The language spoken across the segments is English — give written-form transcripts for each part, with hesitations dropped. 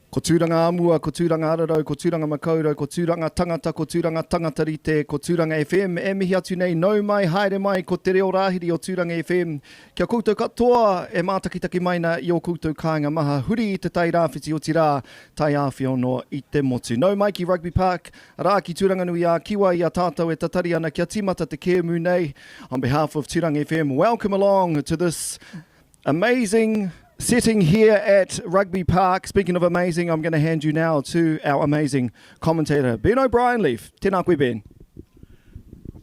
Ko tūranga amua, ko tūranga ararau, ko tūranga makaurau, ko tūranga tangata, ko tūranga tangata rite, ko tūranga FM. E mihi atu nei, nau mai, haere mai, ko te reo rāhiri o tūranga FM. Kia koutou katoa, e mātakitaki maina i o koutou kāinga maha. Huri i te tai rāwhiti o tirā, tai āwhiono i te motu. Nau mai ki Rugby Park, rā ki tūranga nui a kiwa i a tātou e tatari ana kia timata te kēmu nei. On behalf of Tūranga FM, welcome along to this amazing setting here at Rugby Park. Speaking of amazing, I'm going to hand you now to our amazing commentator, Ben O'Brien-Leaf. Tēnā koe, Ben.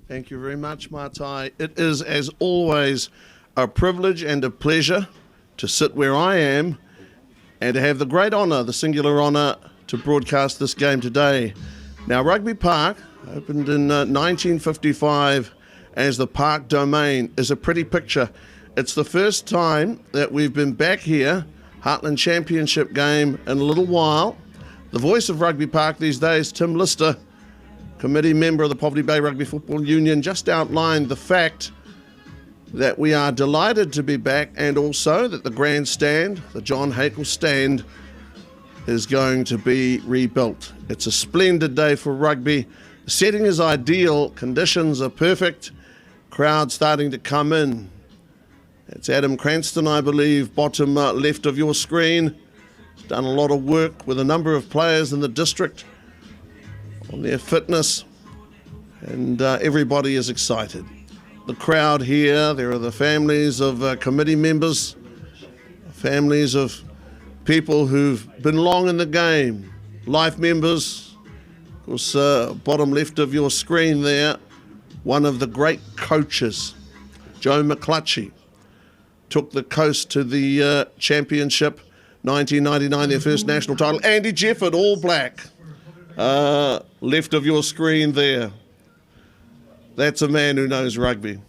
Thank you very much, Martai. It is, as always, a privilege and a pleasure to sit where I am and to have the great honour, the singular honour, to broadcast this game today. Now, Rugby Park, opened in 1955 as the Park Domain, is a pretty picture. It's the first time that we've been back here, Heartland Championship game, in a little while. The voice of Rugby Park these days, Tim Lister, committee member of the Poverty Bay Rugby Football Union, just outlined the fact that we are delighted to be back, and also that the grandstand, the John Hakel stand, is going to be rebuilt. It's a splendid day for rugby. The setting is ideal, conditions are perfect, crowd starting to come in. It's Adam Cranston, I believe, bottom left of your screen. He's done a lot of work with a number of players in the district on their fitness, and everybody is excited. The crowd here, there are the families of committee members, families of people who've been long in the game, life members. Of course, bottom left of your screen there, one of the great coaches, Joe McClutchie, took the Coast to the championship, 1999, their first national title. Andy Jefford, All Black, left of your screen there. That's a man who knows rugby.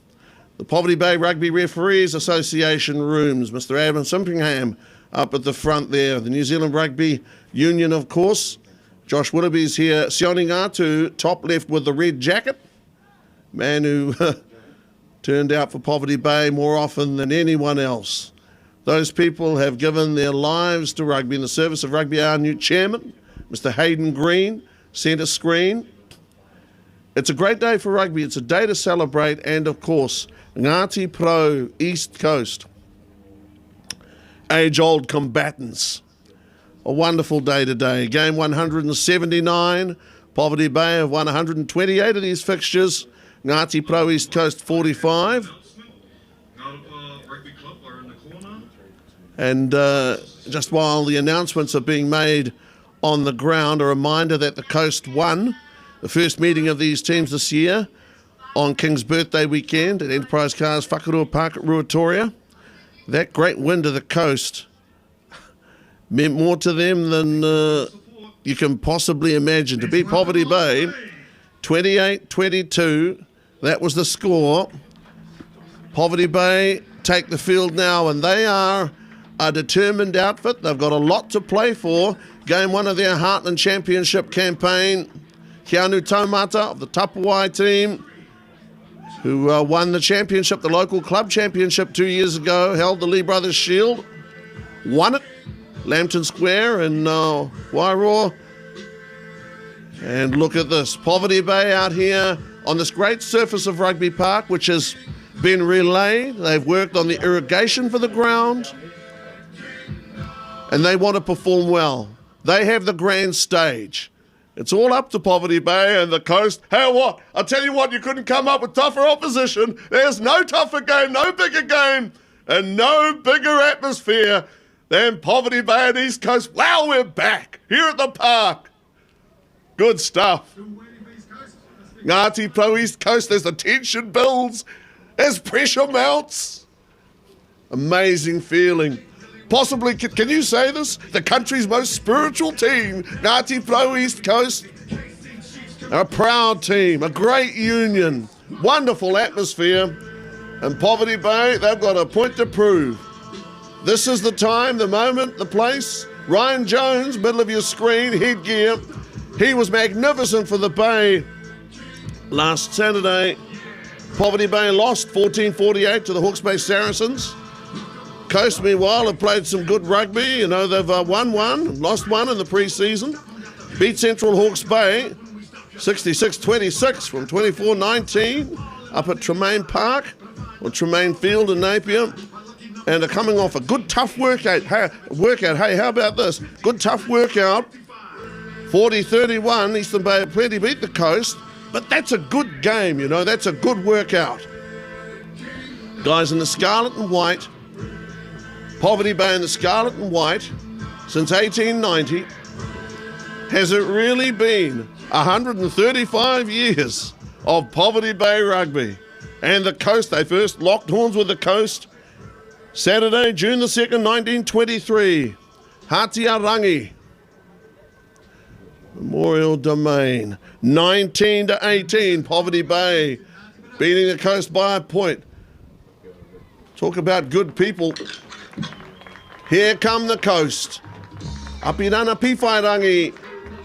The Poverty Bay Rugby Referees Association rooms, Mr. Adam Simpingham up at the front there. The New Zealand Rugby Union, of course. Josh Willoughby's here. Sione Ngati, top left with the red jacket. Man who turned out for Poverty Bay more often than anyone else. Those people have given their lives to rugby in the service of rugby. Our new chairman, Mr. Hayden Green, centre screen. It's a great day for rugby. It's a day to celebrate, and of course, Ngati Porou, East Coast. Age-old combatants. A wonderful day today. Game 179. Poverty Bay have won 128 of these fixtures. Ngati Porou East Coast 45. And just while the announcements are being made on the ground, a reminder that the Coast won the first meeting of these teams this year on King's birthday weekend at Enterprise Cars Whakarua Park at Ruatoria. That great win to the Coast meant more to them than you can possibly imagine. To beat Poverty Bay 28-22, that was the score. Poverty Bay take the field now, and they are a determined outfit. They've got a lot to play for. Game one of their Heartland Championship campaign. Keanu Taumata of the Tapawai team, who won the championship, the local club championship 2 years ago, held the Lee Brothers Shield, won it, Lambton Square in Wairoa. And look at this, Poverty Bay out here on this great surface of Rugby Park, which has been relayed. They've worked on the irrigation for the ground, and they want to perform well. They have the grand stage. It's all up to Poverty Bay and the Coast. Hey, what? I'll tell you what, you couldn't come up with tougher opposition. There's no tougher game, no bigger game, and no bigger atmosphere than Poverty Bay and East Coast. Wow, we're back here at the park. Good stuff. Ngati Porou East Coast, as the tension builds, as pressure mounts. Amazing feeling. Possibly, can you say this? The country's most spiritual team, Ngati Porou East Coast. A proud team, a great union, wonderful atmosphere. And Poverty Bay, they've got a point to prove. This is the time, the moment, the place. Ryan Jones, middle of your screen, headgear. He was magnificent for the Bay last Saturday. Poverty Bay lost 14-48 to the Hawke's Bay Saracens. Coast, meanwhile, have played some good rugby. You know, they've won one, lost one in the pre-season. Beat Central Hawke's Bay 66-26 from 24-19 up at Tremaine Park, or Tremaine Field in Napier. And are coming off a good tough workout. Hey, how about this? Good tough workout. 40-31, Eastern Bay of Plenty beat the Coast. But that's a good game, you know, that's a good workout. Guys in the scarlet and white. Poverty Bay in the scarlet and white since 1890. Has it really been 135 years of Poverty Bay rugby? And the Coast, they first locked horns with the Coast Saturday, June the 2nd, 1923. Hatiarangi Memorial Domain. 19-18, Poverty Bay beating the Coast by a point. Talk about good people. Here come the Coast. Apirana Piwhairangi,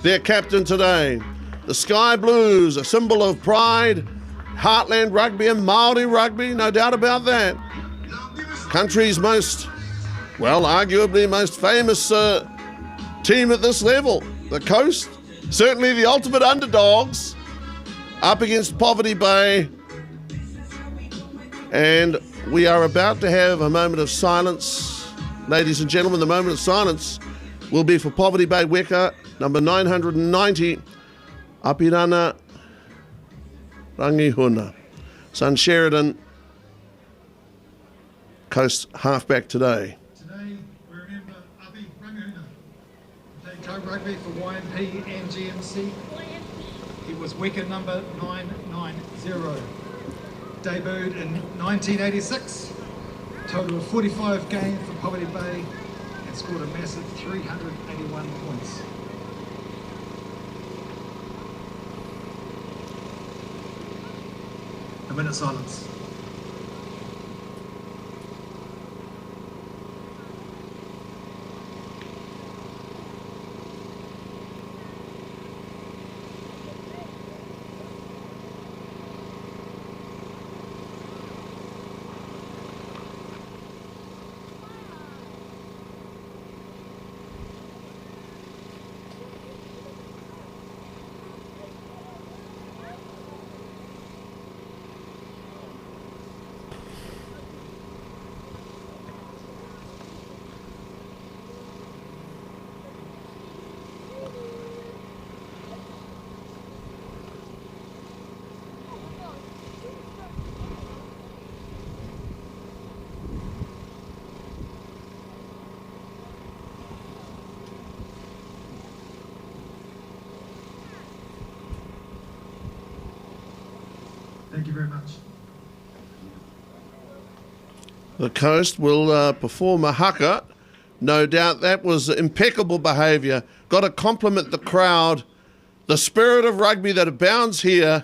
their captain today. The Sky Blues, a symbol of pride. Heartland rugby and Māori rugby, no doubt about that. Country's most, well, arguably most famous team at this level. The Coast, certainly the ultimate underdogs, up against Poverty Bay. And we are about to have a moment of silence. Ladies and gentlemen, the moment of silence will be for Poverty Bay Weka, number 990, Apirana Rangihuna. Son Sheridan, Coast halfback today. Today we remember Api Rangihuna, played club rugby for YMP and GMC. He was Weka number 990. Debuted in 1986. Total of 45 games for Poverty Bay and scored a massive 381 points. A minute silence. Thank you very much. The Coast will perform a haka. No doubt that was impeccable behaviour. Got to compliment the crowd. The spirit of rugby that abounds here.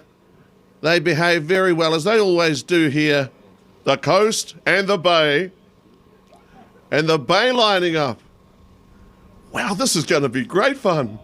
They behave very well, as they always do here. The Coast and the Bay. And the Bay lining up. Wow, this is going to be great fun.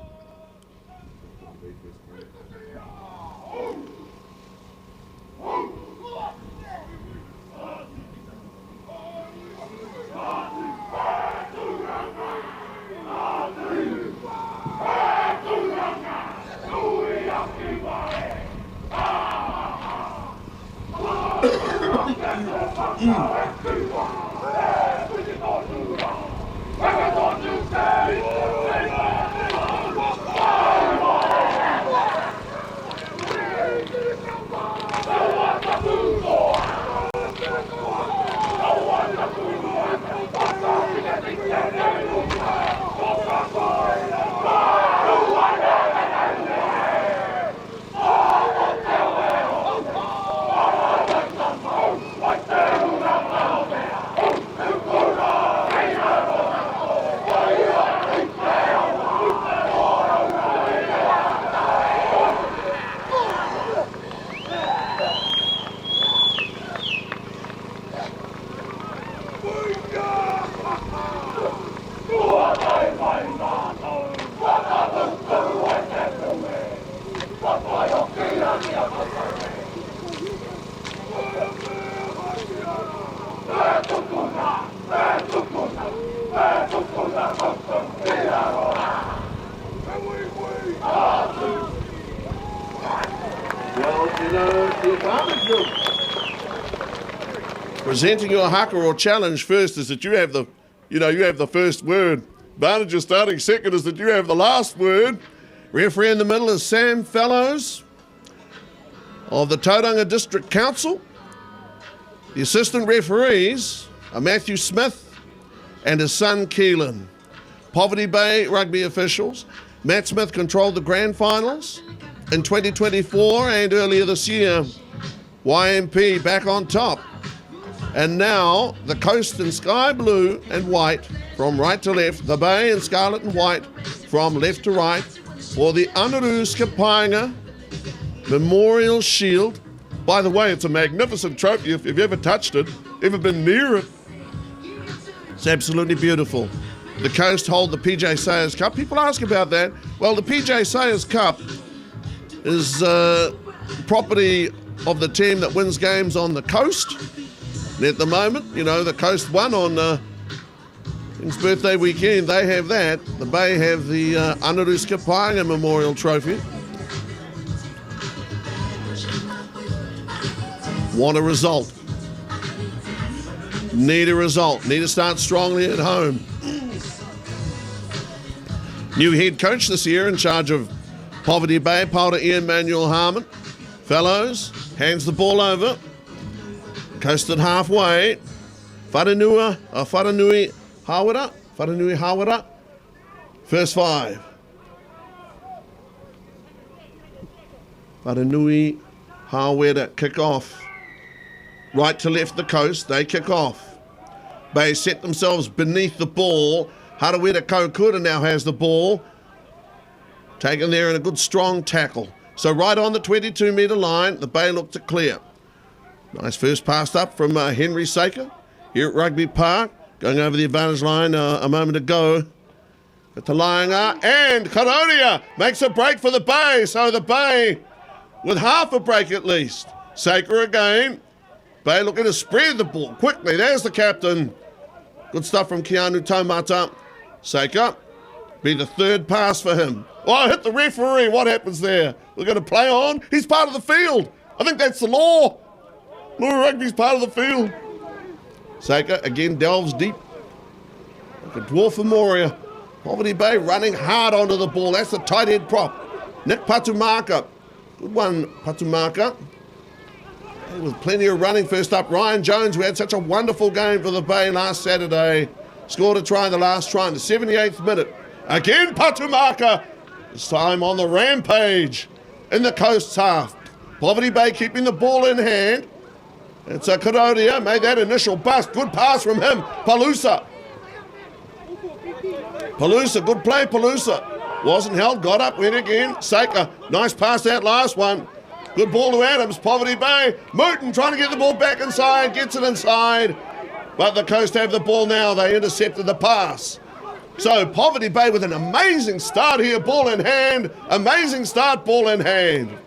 the advantage group. Presenting your haka or challenge first is that you have the, you have the first word. Advantage of starting second is that you have the last word. Referee in the middle is Sam Fellows of the Tauranga District Council. The assistant referees are Matthew Smith and his son Keelan. Poverty Bay rugby officials. Matt Smith controlled the grand finals in 2024 and earlier this year. YMP back on top. And now the coast in sky blue and white from right to left. The Bay in scarlet and white from left to right for the Anaru Skapainga Memorial Shield. By the way, it's a magnificent trophy if you've ever touched it, ever been near it. It's absolutely beautiful. The coast hold the PJ Sayers Cup. People ask about that. Well, the PJ Sayers Cup is property of the team that wins games on the coast. And at the moment, the coast won on his birthday weekend. They have that. The Bay have the Anaru Skapainga Memorial Trophy. Want a result. Need a result. Need to start strongly at home. New head coach this year in charge of Poverty Bay, Paula Ian Manuel Harmon. Fellows, hands the ball over. Coasted halfway. Wharenui Hawara. First five. Wharenui Hawara kick off. Right to left the coast, they kick off. Bay set themselves beneath the ball. Harawira Kokura now has the ball. Taken there in a good strong tackle. So right on the 22-metre line, the Bay look to clear. Nice first pass up from Henry Saker here at Rugby Park. Going over the advantage line a moment ago. But the Lionga and Karonia makes a break for the Bay. So the Bay with half a break at least. Saker again. Bay looking to spread the ball quickly. There's the captain. Good stuff from Keanu Taumata. Saker. Be the third pass for him. Oh, hit the referee. What happens there? We're going to play on. He's part of the field. I think that's the law. Law rugby's part of the field. Saker again delves deep. Like a dwarf of Moria. Poverty Bay running hard onto the ball. That's the tight head prop. Nick Patumaka. Good one, Patumaka. With plenty of running. First up, Ryan Jones, who had such a wonderful game for the Bay last Saturday. Scored a try in the last try in the 78th minute. Again, Patumaka. This time on the rampage in the coast's half. Poverty Bay keeping the ball in hand. It's a Karodia, made that initial bust. Good pass from him. Palusa, good play, Palusa. Wasn't held, got up, went again. Saker, nice pass that last one. Good ball to Adams, Poverty Bay. Mooten trying to get the ball back inside, gets it inside. But the coast have the ball now. They intercepted the pass. So Poverty Bay with an amazing start here, ball in hand. Amazing start, ball in hand.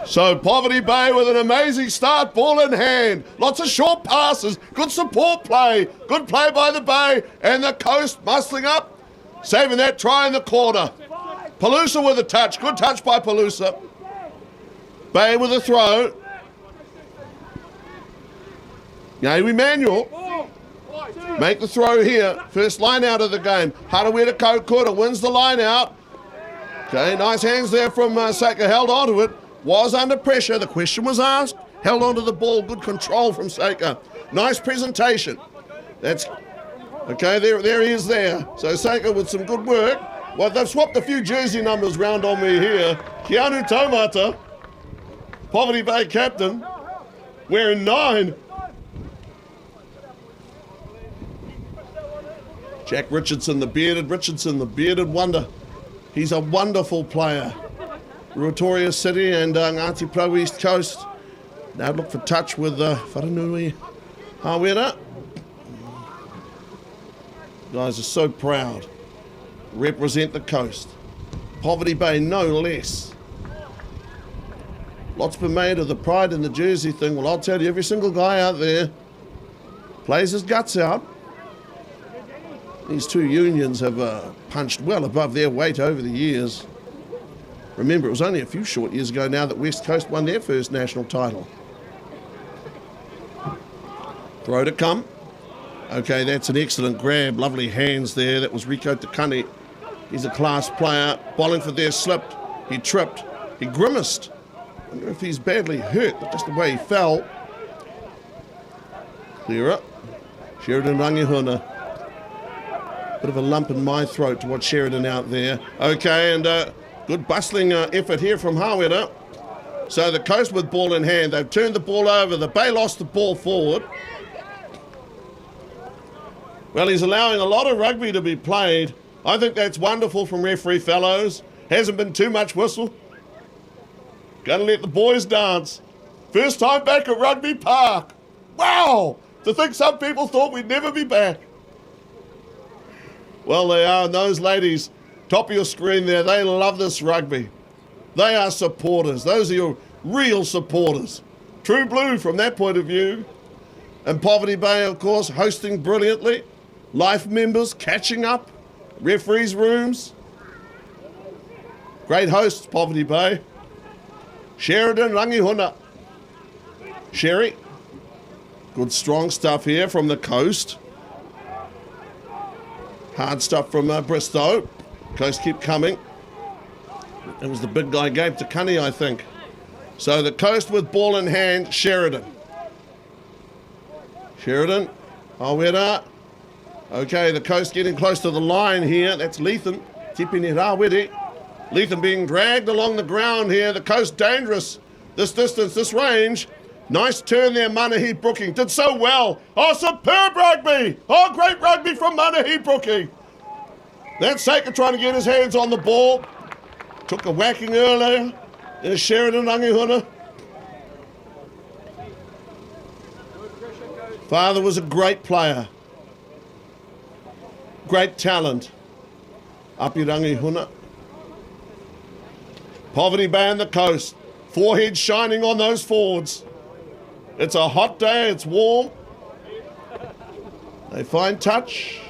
So Poverty Bay with an amazing start, ball in hand. Lots of short passes, good support play. Good play by the Bay, and the coast muscling up, saving that try in the corner. Palusa with a touch, good touch by Palusa. Bay with a throw. Now Emmanuel make the throw here. First line out of the game. Harawira Kokura wins the line out. Okay, nice hands there from Saker, held onto it. Was under pressure. The question was asked. Held onto the ball. Good control from Saker. Nice presentation. That's okay. There he is there. So Saker with some good work. Well, they've swapped a few jersey numbers round on me here. Keanu Taumata, Poverty Bay captain, wearing 9. Jack Richardson, the bearded wonder. He's a wonderful player. Ruatoria City and Ngati Pro East Coast. Now look for touch with Wharenui Hawera. Guys are so proud. Represent the coast. Poverty Bay no less. Lots been made of the pride in the jersey thing. Well, I'll tell you, every single guy out there plays his guts out. These two unions have punched well above their weight over the years. Remember, it was only a few short years ago now that West Coast won their first national title. Throw to come. Okay, that's an excellent grab. Lovely hands there. That was Rico Takani. He's a class player. Bollingford there slipped. He tripped. He grimaced. I wonder if he's badly hurt, but just the way he fell. Clear up. Sheridan Rangihuna. Bit of a lump in my throat to watch Sheridan out there. Okay, and good bustling effort here from Hawera. So the Coast with ball in hand. They've turned the ball over. The Bay lost the ball forward. Well, he's allowing a lot of rugby to be played. I think that's wonderful from referee Fellows. Hasn't been too much whistle. Gonna let the boys dance. First time back at Rugby Park. Wow! To think some people thought we'd never be back. Well, they are, and those ladies, top of your screen there, they love this rugby. They are supporters. Those are your real supporters. True blue from that point of view. And Poverty Bay, of course, hosting brilliantly. Life members catching up. Referees' rooms. Great hosts, Poverty Bay. Sheridan Rangihuna. Sherry. Good strong stuff here from the Coast. Hard stuff from Bristow. Coast keep coming. It was the big guy gave to Cunny, I think. So the Coast with ball in hand, Sheridan. Sheridan. Awera. Okay, the Coast getting close to the line here. That's Lethan. Tipini Rawiri. Lethan being dragged along the ground here. The Coast dangerous. This distance, this range. Nice turn there, Manahi Brooking. Did so well. Oh, superb rugby. Oh, great rugby from Manahi Brooking. That's Saker trying to get his hands on the ball. Took a whacking earlier. There's Sheridan Rangihuna. Father was a great player. Great talent. Api Rangihuna. Poverty Bay and the Coast. Forehead shining on those forwards. It's a hot day, it's warm. They find touch.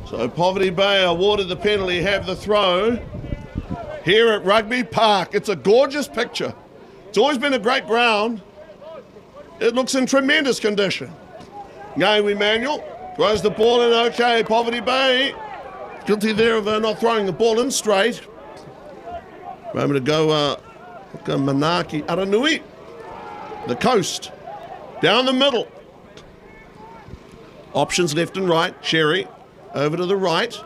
So Poverty Bay awarded the penalty, have the throw. Here at Rugby Park, it's a gorgeous picture. It's always been a great ground. It looks in tremendous condition. Ngati Emmanuel throws the ball in, okay, Poverty Bay. Guilty there of not throwing the ball in straight. Moment to go, Manaki Aranui. The Coast. Down the middle. Options left and right. Sherry over to the right.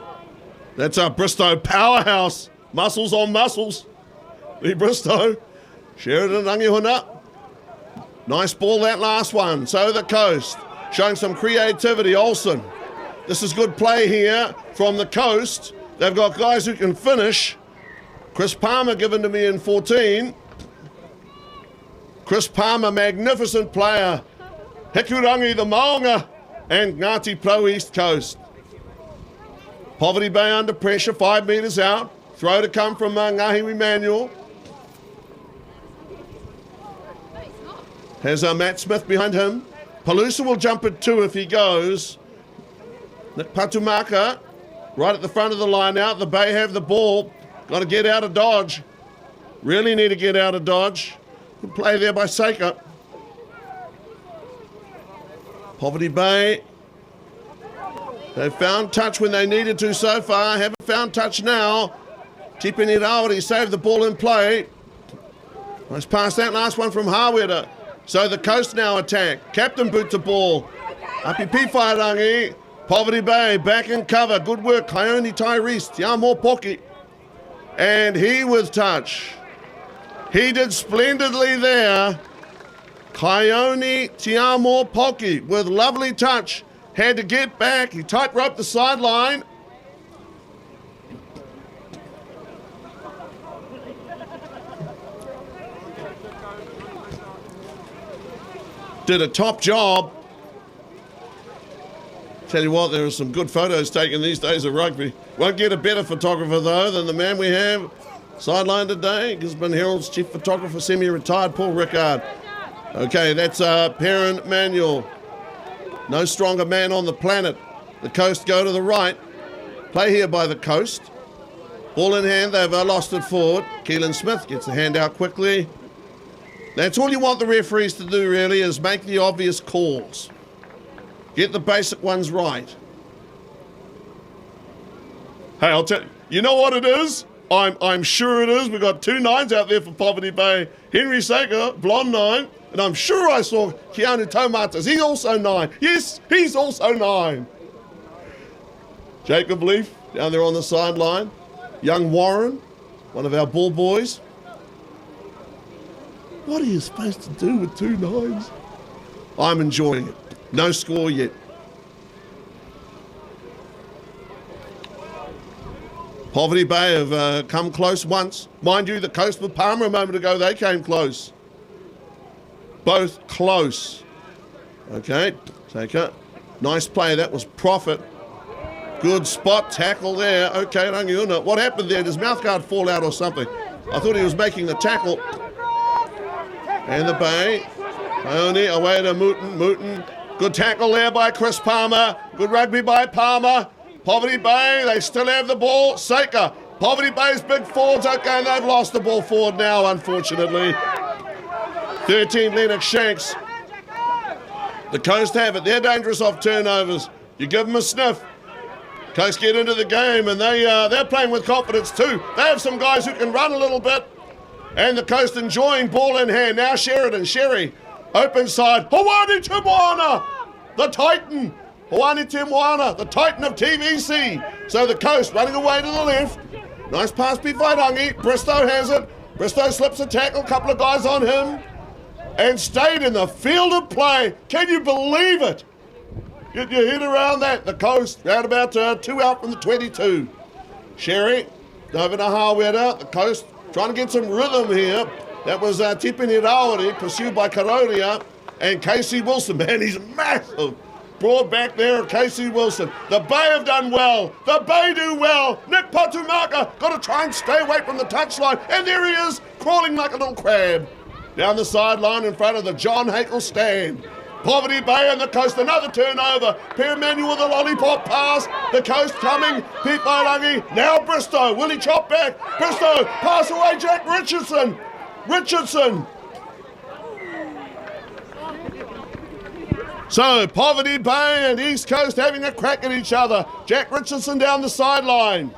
That's our Bristow powerhouse. Muscles on muscles. The Bristow. Sheridan Rangihuna. Nice ball, that last one. So the Coast. Showing some creativity. Olsen. This is good play here from the Coast. They've got guys who can finish. Chris Palmer given to me in 14. Chris Palmer, magnificent player. Hikurangi the Maunga and Ngati Pro East Coast. Poverty Bay under pressure, 5 metres out. Throw to come from Ngahi Emmanuel. Has Matt Smith behind him. Palusa will jump at 2 if he goes. Patumaka, right at the front of the line out. The Bay have the ball. Got to get out of dodge. Really need to get out of dodge. Good play there by Saker. Poverty Bay. They've found touch when they needed to so far. Haven't found touch now. Tipini Rawiri saved the ball in play. Nice pass, that last one from Hawera. So the Coast now attack. Captain boot the ball. Api Whairangi. Poverty Bay back in cover. Good work. Kaioni Tyrese. Tiamo Poki. And he with touch. He did splendidly there. Kaioni Tiamo Poki with lovely touch. Had to get back. He tight roped the sideline. Did a top job. Tell you what, there are some good photos taken these days of rugby. Won't get a better photographer, though, than the man we have sidelined today. Gisborne Herald's chief photographer, semi-retired Paul Rickard. Okay, that's Parent Manuel. No stronger man on the planet. The Coast go to the right. Play here by the Coast. Ball in hand, they've lost it forward. Keelan Smith gets the hand out quickly. That's all you want the referees to do, really, is make the obvious calls. Get the basic ones right. Hey, I'll tell you, you know what it is? I'm sure it is. We've got 2 9s out there for Poverty Bay. Henry Saker, blonde 9. And I'm sure I saw Keanu Tomatas. He's also 9. Yes, he's also 9. Jacob Leaf down there on the sideline. Young Warren, one of our ball boys. What are you supposed to do with 2 9s? I'm enjoying it. No score yet. Poverty Bay have come close once. Mind you, the Coast with Palmer a moment ago, they came close. Both close. Okay, Taker. Nice play, that was Profit. Good spot, tackle there. Okay, Rangiuna. What happened there? Did his mouthguard fall out or something? I thought he was making the tackle. And the Bay. Ione away to Mooten. Good tackle there by Chris Palmer. Good rugby by Palmer. Poverty Bay, they still have the ball. Saker. Poverty Bay's big forwards. Okay, and they've lost the ball forward now, unfortunately. 13 Lennox Shanks. The Coast have it. They're dangerous off turnovers. You give them a sniff. Coast get into the game, and they're playing with confidence too. They have some guys who can run a little bit. And the Coast enjoying ball in hand. Now Sheridan, Sherry, open side. Hawani Timwana, the Titan. Hawani Timwana, the Titan of TVC. So the Coast running away to the left. Nice pass beat by Dungy. Bristow has it. Bristow slips a tackle, couple of guys on him. And stayed in the field of play. Can you believe it? Get your head around that. The Coast, round about 2 out from the 22. Sherry, over to Hawera. The Coast trying to get some rhythm here. That was Tipini Rawari, pursued by Karoria. And Casey Wilson. Man, he's massive. Broad back there, Casey Wilson. The Bay have done well. The Bay do well. Nick Patumaka got to try and stay away from the touchline. And there he is, crawling like a little crab. Down the sideline in front of the John Hakel stand. Poverty Bay and the Coast, another turnover. Per Manuel with a lollipop pass. The Coast coming. Pete Bailangi. Now Bristow. Will he chop back? Bristow. Pass away Jack Richardson. So, Poverty Bay and East Coast having a crack at each other. Jack Richardson down the sideline.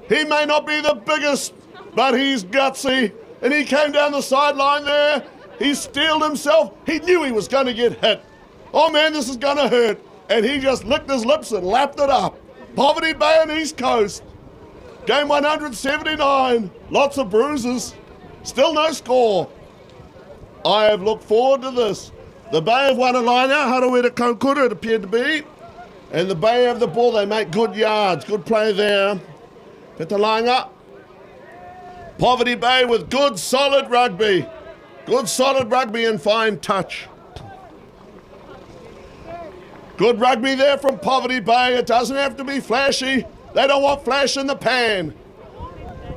He may not be the biggest, but he's gutsy. And he came down the sideline there. He steeled himself. He knew he was going to get hit. Oh man, this is going to hurt. And he just licked his lips and lapped it up. Poverty Bay and East Coast. Game 179. Lots of bruises. Still no score. I have looked forward to this. The Bay have won a line out. Harawira Kaukura it appeared to be. And the Bay have the ball. They make good yards. Good play there. Petalanga. Poverty Bay with good solid rugby. Good solid rugby and fine touch. Good rugby there from Poverty Bay. It doesn't have to be flashy. They don't want flash in the pan.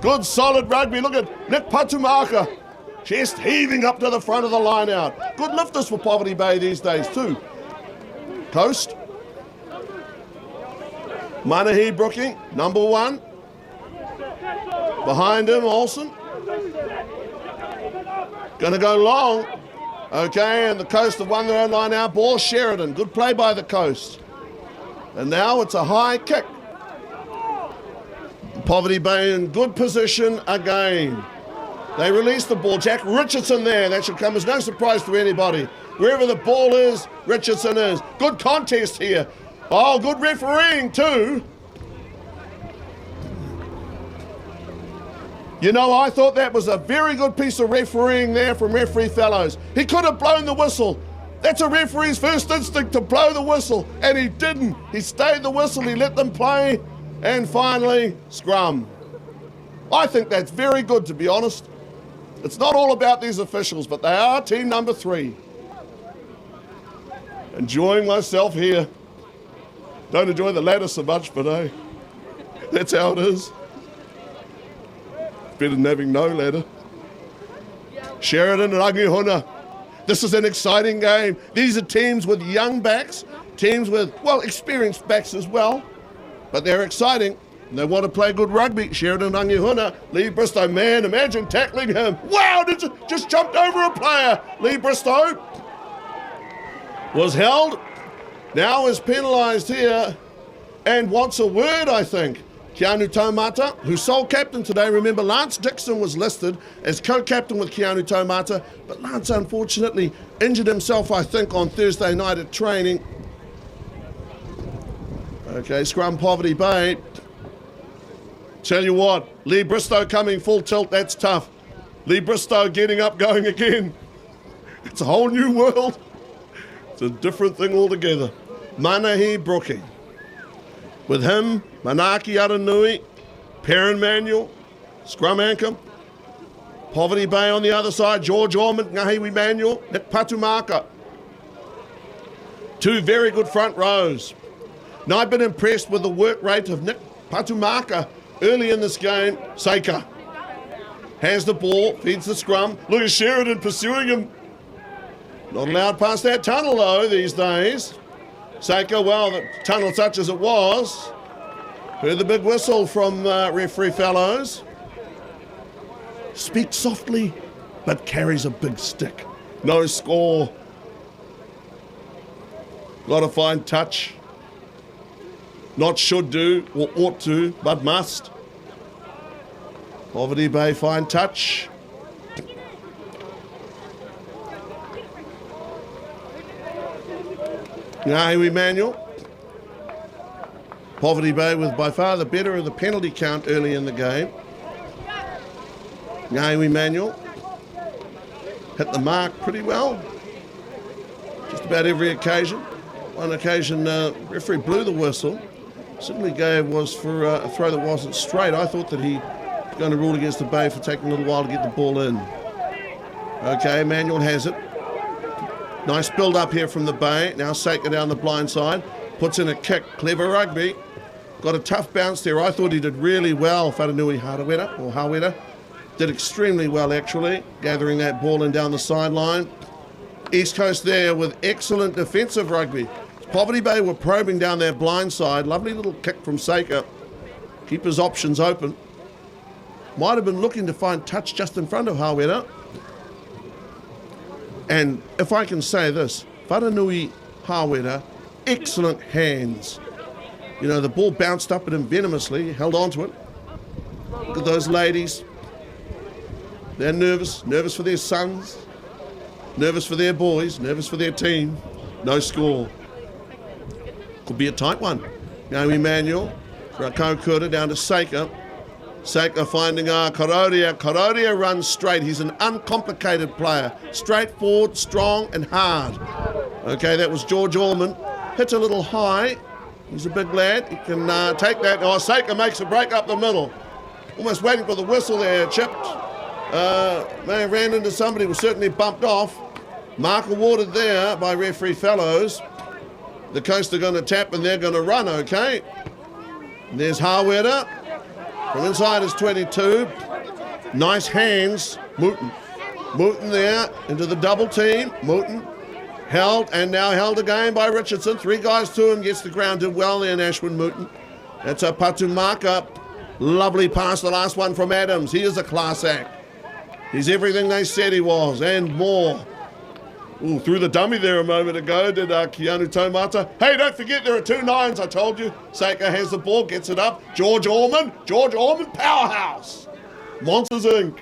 Good solid rugby. Look at Nick Patumaka. Chest heaving up to the front of the line out. Good lifters for Poverty Bay these days too. Coast. Manahi Brooking, number 1. Behind him, Olsen. Going to go long. Okay, and the Coast have won their own line out. Ball Sheridan. Good play by the Coast. And now it's a high kick. Poverty Bay in good position again. They release the ball. Jack Richardson there. That should come as no surprise to anybody. Wherever the ball is, Richardson is. Good contest here. Oh, good refereeing too. You know, I thought that was a very good piece of refereeing there from referee Fellows. He could have blown the whistle. That's a referee's first instinct, to blow the whistle, and he didn't. He stayed the whistle, he let them play, and finally, scrum. I think that's very good, to be honest. It's not all about these officials, but they are team number 3. Enjoying myself here. Don't enjoy the ladder so much, but hey, that's how it is. Better than having no ladder. Sheridan and Agihuna. This is an exciting game. These are teams with young backs, teams with, well, experienced backs as well, but they're exciting. And they want to play good rugby. Sheridan Rangihuna, Lee Bristow, man, imagine tackling him. Wow, just jumped over a player. Lee Bristow was held, now is penalised here and wants a word, I think. Keanu Taumata, who's sole captain today. Remember, Lance Dixon was listed as co-captain with Keanu Taumata, but Lance unfortunately injured himself, I think, on Thursday night at training. Okay, scrum Poverty Bay. Tell you what, Lee Bristow coming full tilt, that's tough. Lee Bristow getting up, going again. It's a whole new world. It's a different thing altogether. Manahi Brookie. With him, Manaki Aranui, Perrin Manuel, scrum anchor. Poverty Bay on the other side, George Ormond, Ngahiwi Manuel, Nick Patumaka. Two very good front rows. Now I've been impressed with the work rate of Nick Patumaka early in this game. Seika has the ball, feeds the scrum. Look at Sheridan pursuing him. Not allowed past that tunnel though these days. Seika, well, the tunnel such as it was. Heard the big whistle from referee fellows. Speaks softly, but carries a big stick. No score. Got to find touch. Not should do or ought to, but must. Poverty Bay fine touch. Ngahiwi Manuel. Poverty Bay with by far the better of the penalty count early in the game. Ngahiwi Manuel hit the mark pretty well. Just about every occasion. One occasion, referee blew the whistle. Simply was for a throw that wasn't straight. I thought that he was going to rule against the Bay for taking a little while to get the ball in. Okay, Manuel has it. Nice build up here from the Bay. Now Seika down the blind side. Puts in a kick. Clever rugby. Got a tough bounce there. I thought he did really well. Whananui Hawera. Did extremely well actually. Gathering that ball in down the sideline. East Coast there with excellent defensive rugby. Poverty Bay were probing down their blind side. Lovely little kick from Seika. Keep his options open. Might have been looking to find touch just in front of Hawera. And if I can say this, Whananui Hawera, excellent hands. You know, the ball bounced up at him venomously, held on to it. Look at those ladies. They're nervous for their sons, nervous for their boys, nervous for their team. No score. Could be a tight one. Now Emmanuel for a Kokura down to Seika. Seika finding Korodia. Korodia runs straight. He's an uncomplicated player. Straightforward, strong and hard. Okay, that was George Ormond. Hit a little high. He's a big lad. He can take that. Oh, Seika makes a break up the middle. Almost waiting for the whistle there. Chipped. May have ran into somebody, was certainly bumped off. Mark awarded there by referee fellows. The Coast are going to tap and they're going to run, okay? And there's Hawera. From inside his 22. Nice hands. Mooten there into the double team. Mooten held and now held again by Richardson. 3 guys to him. Gets the ground. Did well there, Ashwin Mooten. That's a Patumaka. Lovely pass, the last one from Adams. He is a class act. He's everything they said he was and more. Ooh, threw the dummy there a moment ago, did Keanu Taumata. Hey, don't forget there are 2 9s, I told you. Seika has the ball, gets it up. George Ormond, powerhouse. Monsters Inc.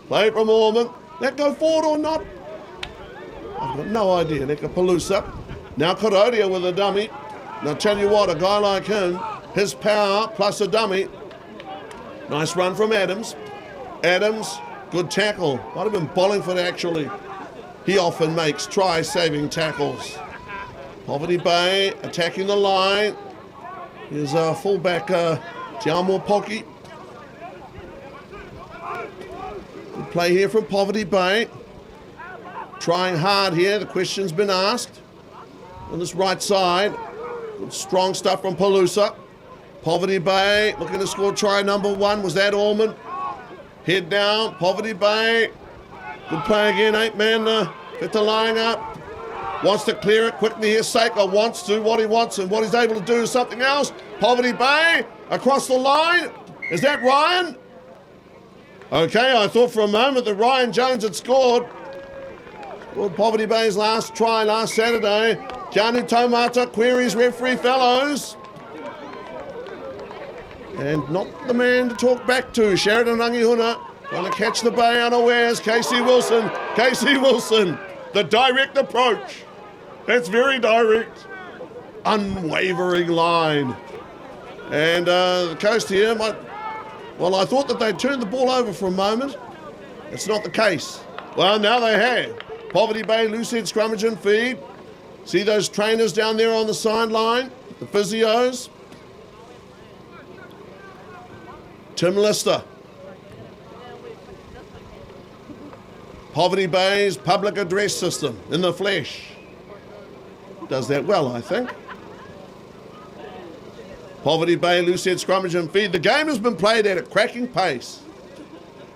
Play from Ormond. Let go forward or not? I've got no idea. Nekapalooza. Now Korodia with a dummy. Now tell you what, a guy like him, his power plus a dummy. Nice run from Adams. Adams, good tackle. Might have been Bollingford actually. He often makes try-saving tackles. Poverty Bay attacking the line. Here's our fullback, Tiamo Poki. Good play here from Poverty Bay. Trying hard here, the question's been asked. On this right side, good strong stuff from Palooza. Poverty Bay looking to score try number 1. Was that Ormond? Head down, Poverty Bay. Good play again, 8-man Feta lying up. Wants to clear it quickly here. Saker wants to. What he wants and what he's able to do is something else. Poverty Bay across the line. Is that Ryan? Okay, I thought for a moment that Ryan Jones had scored. Well, Poverty Bay's last try last Saturday. Keanu Taumata queries referee fellows. And not the man to talk back to. Sheridan Rangihuna trying to catch the Bay unawares. Casey Wilson. Casey Wilson. The direct approach. That's very direct. Unwavering line. And the coast here might... Well, I thought that they'd turned the ball over for a moment. It's not the case. Well, now they have. Poverty Bay, loose head scrummage and feed. See those trainers down there on the sideline? The physios. Tim Lister. Poverty Bay's public address system in the flesh. Does that well, I think. Poverty Bay, loose head scrummage and feed. The game has been played at a cracking pace.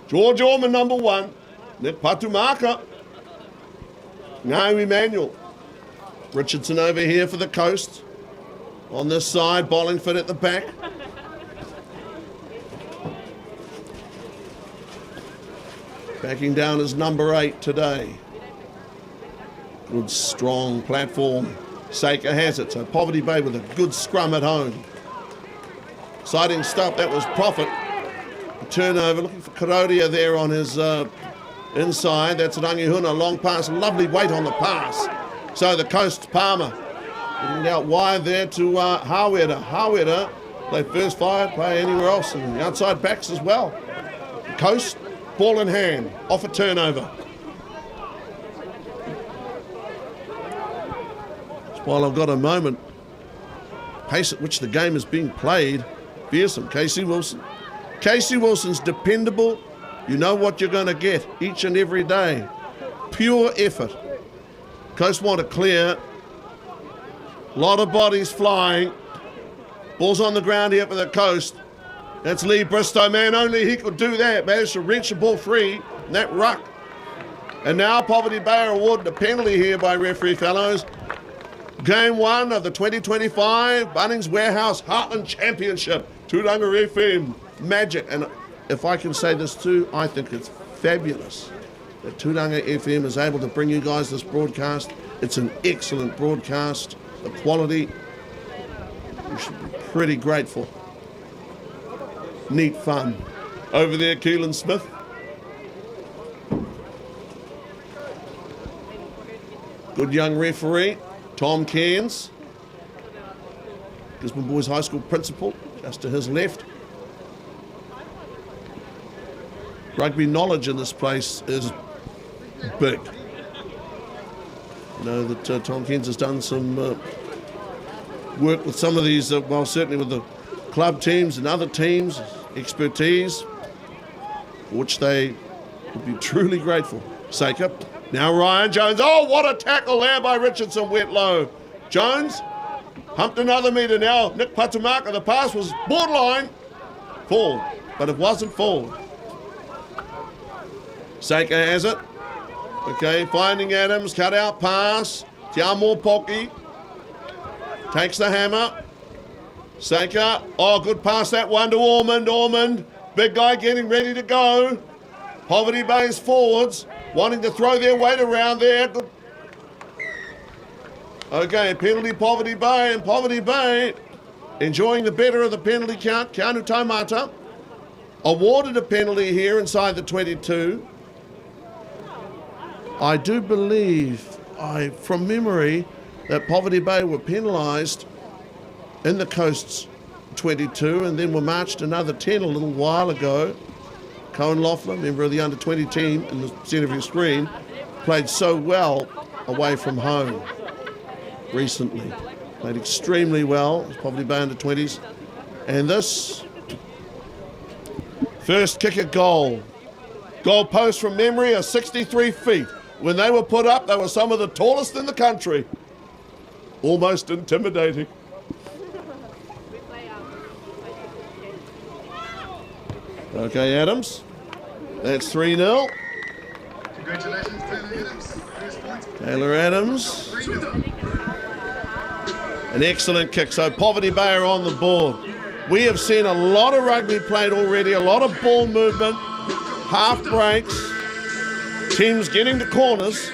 George Orman, number 1. Nick Patumaka. Now Emmanuel. Richardson over here for the coast. On this side, Bollingford at the back. Backing down is number 8 today. Good strong platform. Saker has it. So Poverty Bay with a good scrum at home. Exciting stuff. That was Profit. A turnover. Looking for Karodia there on his inside. That's Rangihuna. Long pass. Lovely weight on the pass. So the coast, Palmer. Getting out wide there to Hawera. Hawera play first five, play anywhere else. And the outside backs as well. The coast, ball in hand. Off a turnover. While I've got a moment, pace at which the game is being played, fearsome. Casey Wilson. Casey Wilson's dependable. You know what you're going to get each and every day. Pure effort. Coast want to clear. A lot of bodies flying. Ball's on the ground here for the coast. That's Lee Bristow, man. Only he could do that. Managed to wrench the ball free in that ruck. And now Poverty Bay are awarded a penalty here by referee fellows. Game 1 of the 2025 Bunnings Warehouse Heartland Championship. Turanga FM. Magic. And if I can say this too, I think it's fabulous that Turanga FM is able to bring you guys this broadcast. It's an excellent broadcast. The quality, you should be pretty grateful. Neat fun. Over there, Keelan Smith. Good young referee. Tom Cairns, Gisborne Boys High School principal, just to his left. Rugby knowledge in this place is big. You know that Tom Cairns has done some work with some of these, well, certainly with the club teams and other teams, expertise, for which they would be truly grateful. Saker. Now Ryan Jones. Oh, what a tackle there by Richardson. Went low. Jones humped another metre now. Nick Patumaka. The pass was borderline forward, but it wasn't forward. Saker has it. Okay, finding Adams. Cut out pass. Tiamo Poki takes the hammer. Saker. Oh, good pass that one to Ormond. Ormond. Big guy getting ready to go. Poverty Bay's forwards wanting to throw their weight around there. Okay, penalty Poverty Bay, and Poverty Bay enjoying the better of the penalty count. Keanu Taumata awarded a penalty here inside the 22. I do believe, from memory, that Poverty Bay were penalised in the Coast's 22 and then were marched another 10 a little while ago. Cohen Loeffler, member of the under-20 team in the centre of your screen, played so well away from home recently. Played extremely well, Poverty Bay under-20s. And this first kick at goal. Goal post from memory are 63 feet. When they were put up, they were some of the tallest in the country. Almost intimidating. Okay, Adams. That's 3-0. Congratulations, Taylor Adams. First points. Taylor Adams. An excellent kick. So Poverty Bay are on the board. We have seen a lot of rugby played already, a lot of ball movement, half breaks, teams getting to corners.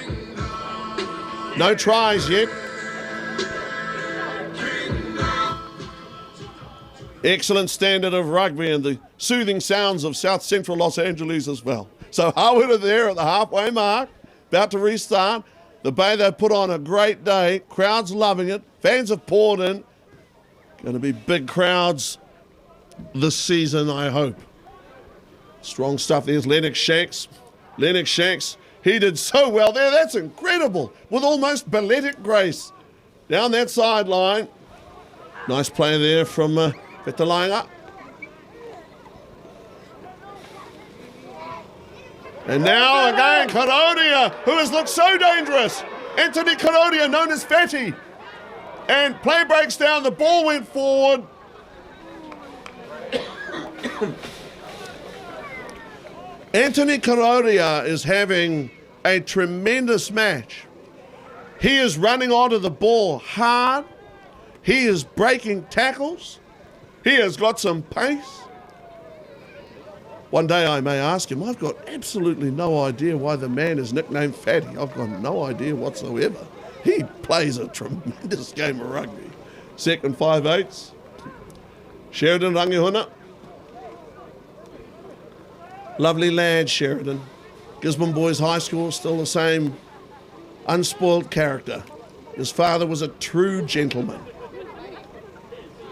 No tries yet. Excellent standard of rugby and the soothing sounds of South Central Los Angeles as well. So Harwood are there at the halfway mark, about to restart. The Bay, they put on a great day. Crowds loving it. Fans have poured in. Going to be big crowds this season, I hope. Strong stuff. There's Lennox Shanks. Lennox Shanks, he did so well there. That's incredible. With almost balletic grace. Down that sideline. Nice play there from Vetalainga. And now again, Karodia, who has looked so dangerous. Anthony Karodia, known as Fatty. And play breaks down, the ball went forward. Anthony Karodia is having a tremendous match. He is running onto the ball hard. He is breaking tackles. He has got some pace. One day I may ask him, I've got absolutely no idea why the man is nicknamed Fatty. I've got no idea whatsoever. He plays a tremendous game of rugby. Second 5/8. Sheridan Rangihuna. Lovely lad, Sheridan. Gisborne Boys High School, still the same unspoiled character. His father was a true gentleman.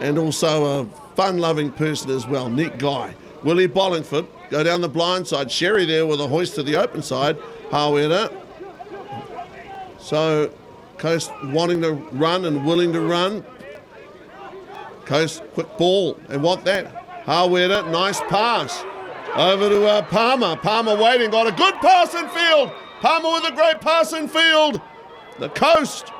And also a fun-loving person as well, neat guy. Willie Bollingford, go down the blind side. Sherry there with a hoist to the open side. Hawera. So Coast wanting to run and willing to run. Coast, quick ball. They want that. Hawera, nice pass. Over to Palmer. Palmer waiting, got a good pass in field. Palmer with a great pass in field. The Coast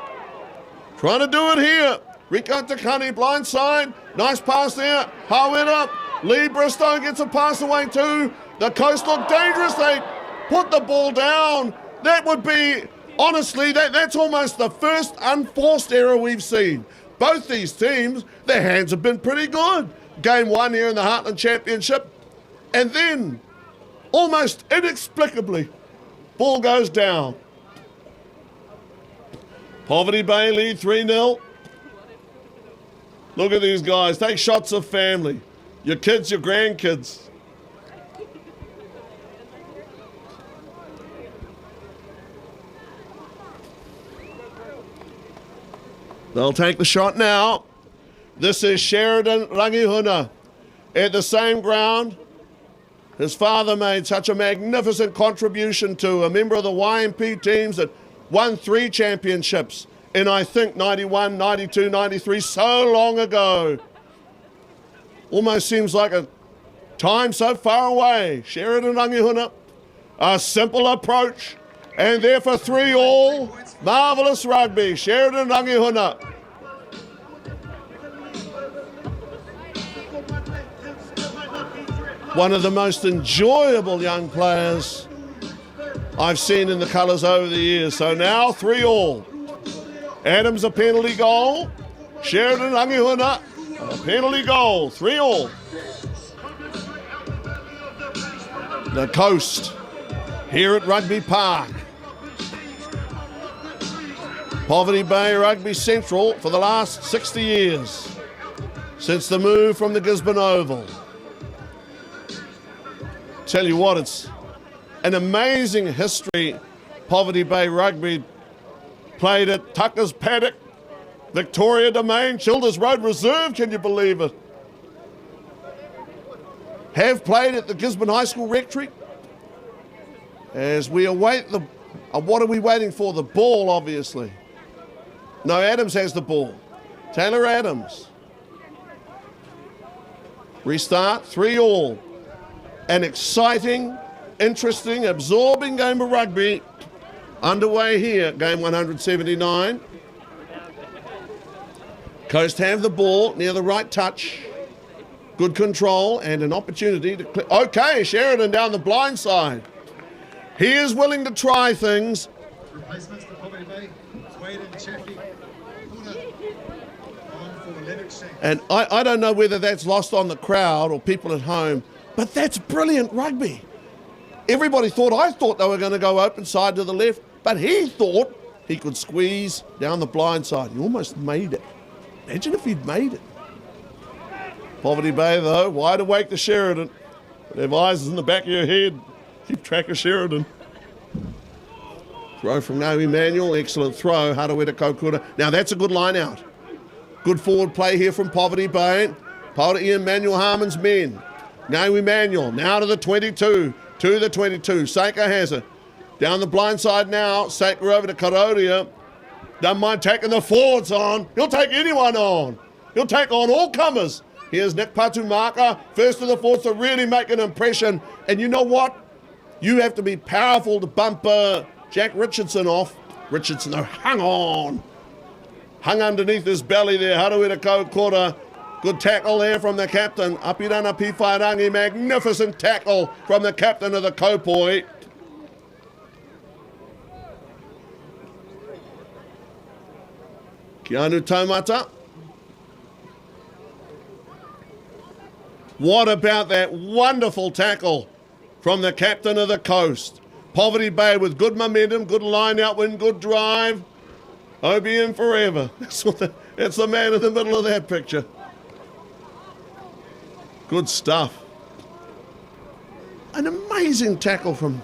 trying to do it here. Rico Takani, blind side. Nice pass there. Hawera. Lee Bristow gets a pass away too. The Coast look dangerous. They put the ball down. That would be, honestly, that's almost the first unforced error we've seen. Both these teams, their hands have been pretty good. Game one here in the Heartland Championship. And then, almost inexplicably, ball goes down. Poverty Bay lead 3-0. Look at these guys. Take shots of family. Your kids, your grandkids. They'll take the shot now. This is Sheridan Rangihuna at the same ground. His father made such a magnificent contribution to a member of the YMP teams that won 3 championships in, I think, 91, 92, 93, so long ago. Almost seems like a time so far away. Sheridan Rangihuna, a simple approach, and there for 3-all. Marvellous rugby, Sheridan Rangihuna. One of the most enjoyable young players I've seen in the colours over the years. So now 3-all. Adams a penalty goal. Sheridan Rangihuna a penalty goal. 3-all. The Coast here at Rugby Park. Poverty Bay Rugby Central for the last 60 years since the move from the Gisborne Oval. Tell you what, it's an amazing history. Poverty Bay Rugby played at Tucker's Paddock, Victoria Domain, Childers Road Reserve, can you believe it? Have played at the Gisborne High School Rectory. As we await the, what are we waiting for? The ball, obviously. No, Adams has the ball. Taylor Adams. Restart, 3-all. An exciting, interesting, absorbing game of rugby underway here, game 179. Coast have the ball near the right touch. Good control and an opportunity to... Okay, Sheridan down the blind side. He is willing to try things. Replacements for Poverty Bay. Wade and Chaffee. On for Leonard Shank. And I don't know whether that's lost on the crowd or people at home, but that's brilliant rugby. Everybody thought, I thought they were going to go open side to the left, but he thought he could squeeze down the blind side. He almost made it. Imagine if he'd made it. Poverty Bay, though, wide awake to Sheridan. They have eyes in the back of your head. Keep track of Sheridan. Throw from Ngati Manuel, excellent throw. Harawira Kokura. Now that's a good line out. Good forward play here from Poverty Bay. Paul Manuel Harmon's men. Ngati Manuel now to the 22. To the 22. Seika has it. Down the blind side now. Seika over to Karoria. Don't mind taking the forwards on. He'll take anyone on. He'll take on all comers. Here's Nick Patumaka. First of the forwards to really make an impression. And you know what? You have to be powerful to bump Jack Richardson off. Richardson, though, hung on. Hung underneath his belly there. Harawira Kokora. Good tackle there from the captain. Apirana Piwhairangi. Magnificent tackle from the captain of the Kopoi. Keanu Taumata. What about that wonderful tackle from the captain of the Coast? Poverty Bay with good momentum, good line out win, good drive. OBM forever. That's the man in the middle of that picture. Good stuff. An amazing tackle from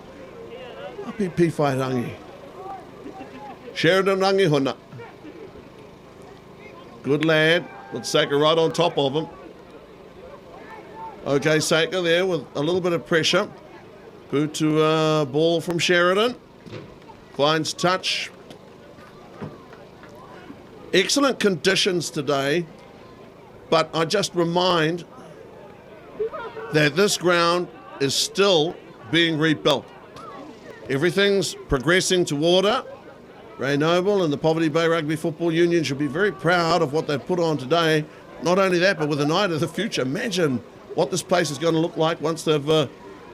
Api Piwhairangi. Sheridan Rangihuna. Good lad. With Seika right on top of him. Okay, Seika there with a little bit of pressure. Boot to ball from Sheridan. Finds touch. Excellent conditions today. But I just remind that this ground is still being rebuilt. Everything's progressing to order. Ray Noble and the Poverty Bay Rugby Football Union should be very proud of what they've put on today. Not only that, but with an eye to the future. Imagine what this place is going to look like once they've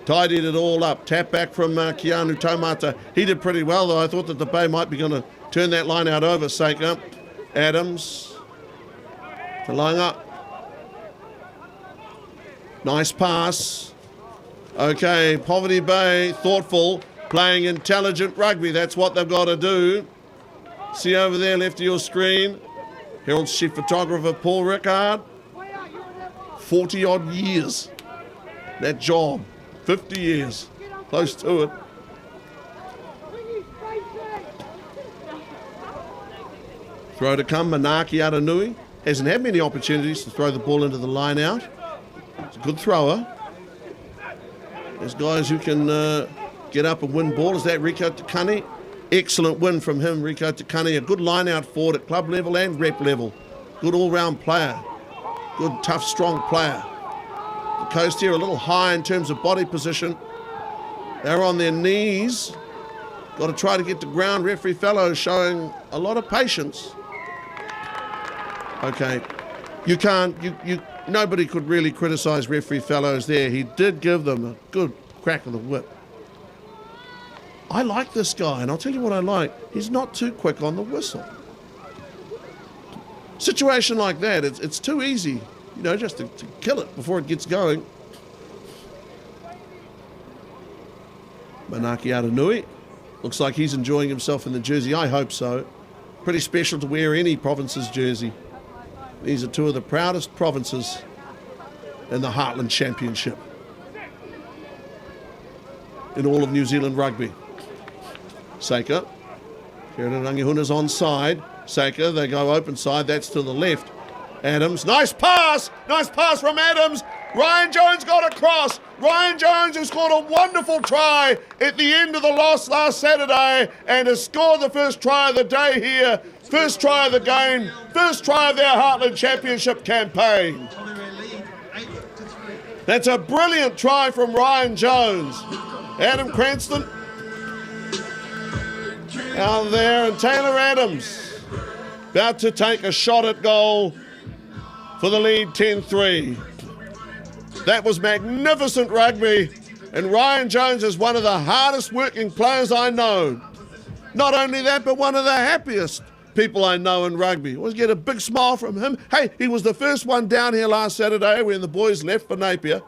tidied it all up. Tap back from Keanu Taumata. He did pretty well, though. I thought that the Bay might be going to turn that line out over Seika. Adams. Talanga. Nice pass. Okay, Poverty Bay, thoughtful, playing intelligent rugby. That's what they've got to do. See over there, left of your screen, Herald's chief photographer, Paul Rickard. 40-odd years. That job. 50 years. Close to it. Throw to come, Manaki Aranui. Hasn't had many opportunities to throw the ball into the line out. He's a good thrower. There's guys who can get up and win ball. Is that Rico Takani? Excellent win from him, Rico Takani. A good line-out forward at club level and rep level. Good all-round player. Good, tough, strong player. The Coast here a little high in terms of body position. They're on their knees. Got to try to get to ground. Referee Fellows showing a lot of patience. Okay. You can't... Nobody could really criticise Referee Fellows there. He did give them a good crack of the whip. I like this guy, and I'll tell you what I like. He's not too quick on the whistle. Situation like that, it's too easy, just to kill it before it gets going. Manaki Aranui. Looks like he's enjoying himself in the jersey. I hope so. Pretty special to wear any province's jersey. These are two of the proudest provinces in the Heartland Championship in all of New Zealand rugby. Seika. Sheridan Rangihuna's onside. Seika, they go open side. That's to the left. Adams. Nice pass! Nice pass from Adams. Ryan Jones got across. Ryan Jones, who scored a wonderful try at the end of the loss last Saturday and has scored the first try of the day here. First try of the game. First try of their Heartland Championship campaign. That's a brilliant try from Ryan Jones. Adam Cranston out there, and Taylor Adams about to take a shot at goal for the lead 10-3. That was magnificent rugby And Ryan Jones is one of the hardest working players I know. Not only that, but one of the happiest people I know in rugby. Always get a big smile from him. Hey, he was the first one down here last Saturday when the boys left for Napier.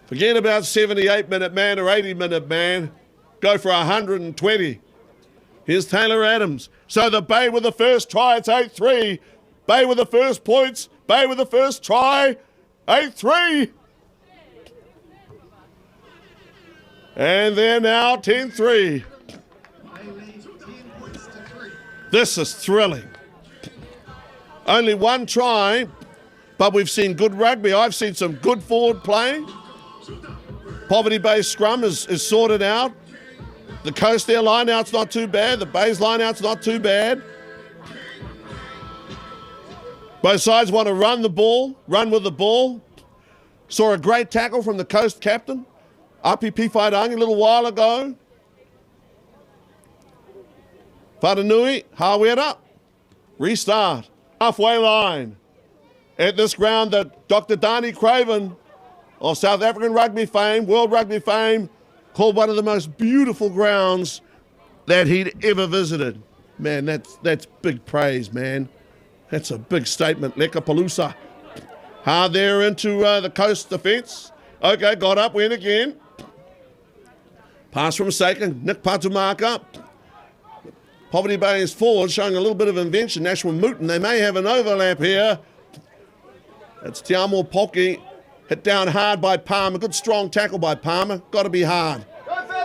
Forget about 78-minute man or 80-minute man. Go for 120. Here's Taylor Adams. So the Bay with the first try, it's 8-3. Bay with the first points. Bay with the first try, 8-3. And they're now 10-3. This is thrilling. Only one try, but we've seen good rugby. I've seen some good forward play. Poverty Bay scrum is sorted out. The Coast, their line-out's not too bad. The Bay's line-out's not too bad. Both sides want to run the ball, run with the ball. Saw a great tackle from the Coast captain, Api Pifaidangi, a little while ago. Whananui, Hawera, restart, halfway line. At this ground that Dr. Dani Craven of South African rugby fame, world rugby fame, called one of the most beautiful grounds that he'd ever visited. Man, that's big praise, man. That's a big statement. Lekapalooza. Hard there into the Coast defence. Okay, got up, went again. Pass from Saken, Nick Patumaka. Poverty Bay is forward, showing a little bit of invention. Nashua Mooten, they may have an overlap here. It's Tiamo Poki, hit down hard by Palmer. Good strong tackle by Palmer. Got to be hard.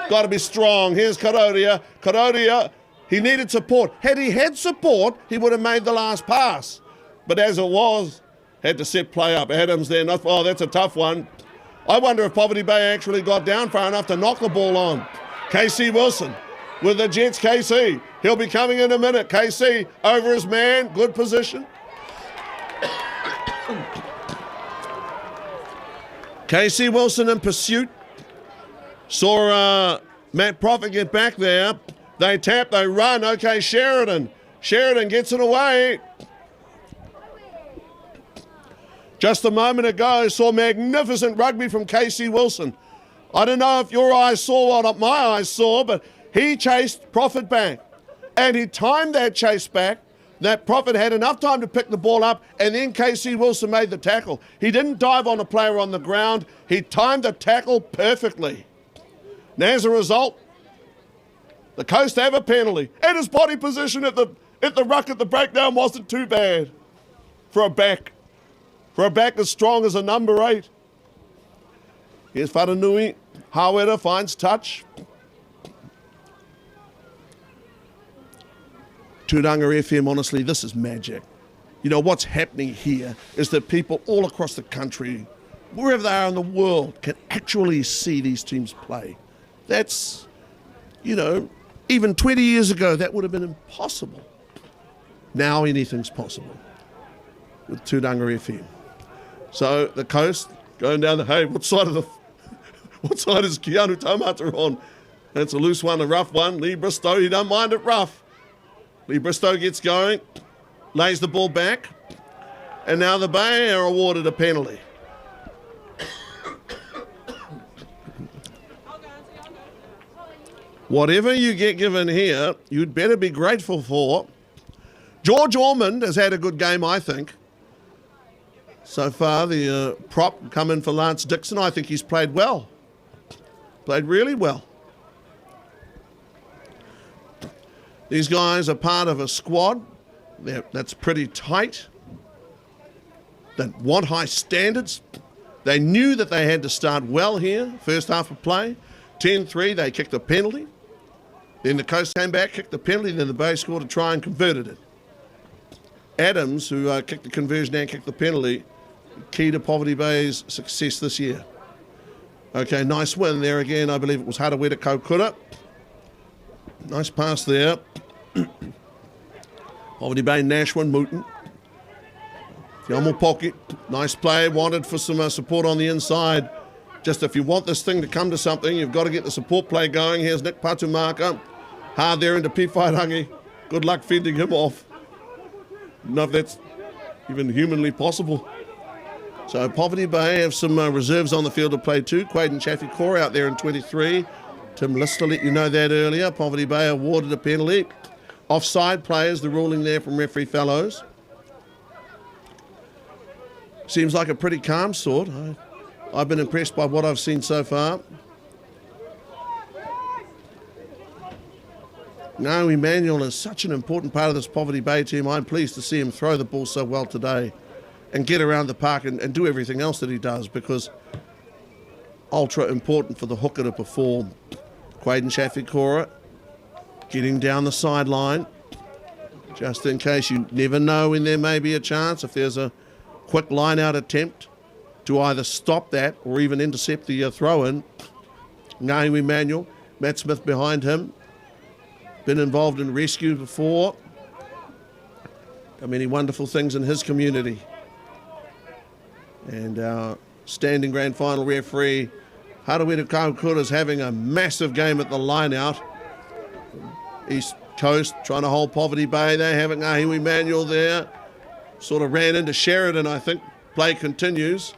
Got to be strong. Here's Karodia. Karodia, he needed support. Had he had support, he would have made the last pass. But as it was, had to set play up. Adams there. Oh, that's a tough one. I wonder if Poverty Bay actually got down far enough to knock the ball on. KC Wilson with the Jets. KC, he'll be coming in a minute. KC over his man. Good position. KC Wilson in pursuit. Saw Matt Prophet get back there. They tap, they run. Okay, Sheridan. Sheridan gets it away. Just a moment ago, saw magnificent rugby from KC Wilson. I don't know if your eyes saw what my eyes saw, but he chased Prophet back. And he timed that chase back. That Prophet had enough time to pick the ball up, and then KC Wilson made the tackle. He didn't dive on a player on the ground. He timed the tackle perfectly. And as a result, the Coast have a penalty. And his body position at the ruck at the breakdown wasn't too bad for a back. For a back as strong as a number 8. Here's Whananui. Hawera finds touch. Tūranga FM, honestly, this is magic. You know, what's happening here is that people all across the country, wherever they are in the world, can actually see these teams play. That's, you know, even 20 years ago, that would have been impossible. Now anything's possible with Tūranga FM. So the Coast going down the, hey, what side is Keanu Taumata on? That's a loose one, a rough one. Lee Bristow, he don't mind it rough. Lee Bristow gets going, lays the ball back, and now the Bay are awarded a penalty. Whatever you get given here, you'd better be grateful for. George Ormond has had a good game, I think. So far, the prop come in for Lance Dixon. I think he's played well. Played really well. These guys are part of a squad that's pretty tight, that want high standards. They knew that they had to start well here, first half of play. 10-3, they kicked a penalty. Then the Coast came back, kicked the penalty, then the Bay scored a try and converted it. Adams, who kicked the conversion and kicked the penalty, key to Poverty Bay's success this year. Okay, nice win there again. I believe it was Haraweta Kaukura. Nice pass there. Poverty Bay, Nashua Mooten. Fiamu Pocket, nice play. Wanted for some support on the inside. Just if you want this thing to come to something, you've got to get the support play going. Here's Nick Patumaka. Hard there into Pifaidangi. Good luck fending him off. I don't know if that's even humanly possible. So Poverty Bay have some reserves on the field to play too. Quaden Chaffey-Core out there in 23. Tim Lister let you know that earlier. Poverty Bay awarded a penalty. Offside players, the ruling there from referee Fellows. Seems like a pretty calm sort. I've been impressed by what I've seen so far. No, Emmanuel is such an important part of this Poverty Bay team. I'm pleased to see him throw the ball so well today and get around the park and do everything else that he does, because ultra important for the hooker to perform. Quaden Chaffey-Core getting down the sideline, just in case. You never know when there may be a chance, if there's a quick line-out attempt to either stop that or even intercept the throw-in. Ngati Emmanuel, Matt Smith behind him. Been involved in rescue before. Got many wonderful things in his community. And our standing grand final referee, Harawira Kaukura, is having a massive game at the line-out. East Coast trying to hold Poverty Bay. They have Ngati Emmanuel there. Sort of ran into Sheridan, I think. Play continues.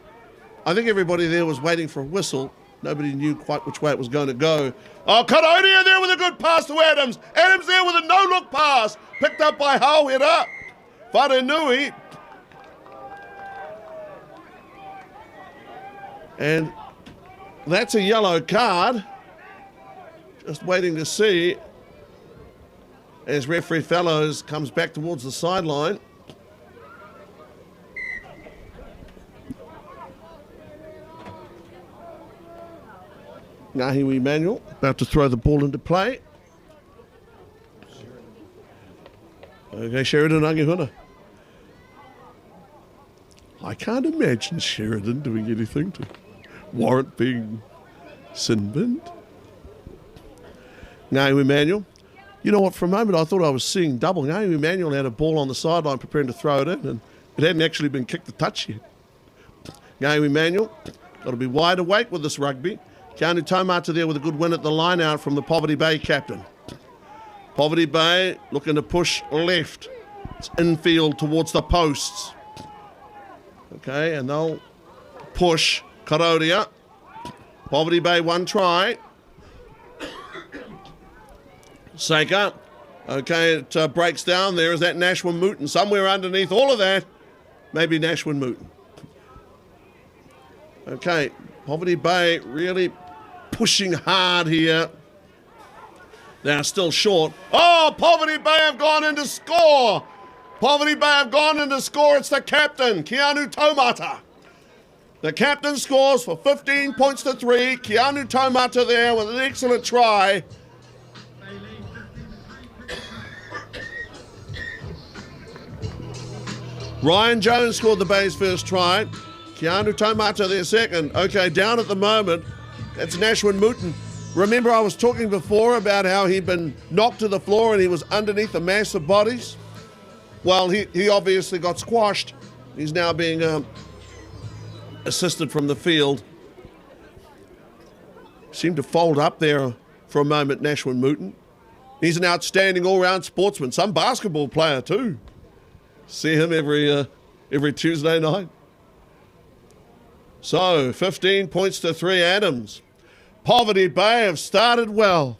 I think everybody there was waiting for a whistle. Nobody knew quite which way it was going to go. Oh, Karonia there with a good pass to Adams. Adams there with a no-look pass. Picked up by Hauhera. Wharenui. And that's a yellow card. Just waiting to see as referee Fellows comes back towards the sideline. Ngati Emmanuel about to throw the ball into play. Okay, Sheridan Angihuna. I can't imagine Sheridan doing anything to warrant being sin-binned. Ngati Emmanuel. You know what, for a moment I thought I was seeing double. Ngati Emmanuel had a ball on the sideline preparing to throw it in, and it hadn't actually been kicked a touch yet. Ngati Emmanuel, got to be wide awake with this rugby. Keanu Taumata there with a good win at the line out from the Poverty Bay captain. Poverty Bay looking to push left. It's infield towards the posts. Okay, and they'll push Karodia. Poverty Bay one try. Saker. Okay, it breaks down there. Is that Nashwin Mooten? Somewhere underneath all of that, maybe Nashwin Mooten. Okay, Poverty Bay really pushing hard here. They're still short. Oh, Poverty Bay have gone into score. Poverty Bay have gone into score. It's the captain, Keanu Taumata. The captain scores for 15 points to 3. Keanu Taumata there with an excellent try. Ryan Jones scored the Bay's first try. Keanu Taumata their second. Okay, down at the moment, that's Nashwin Mooten. Remember I was talking before about how he'd been knocked to the floor and he was underneath a mass of bodies? Well, he obviously got squashed. He's now being assisted from the field. Seemed to fold up there for a moment, Nashwin Mooten. He's an outstanding all-round sportsman, some basketball player too. See him every Tuesday night. So, 15 points to 3 Adams. Poverty Bay have started well.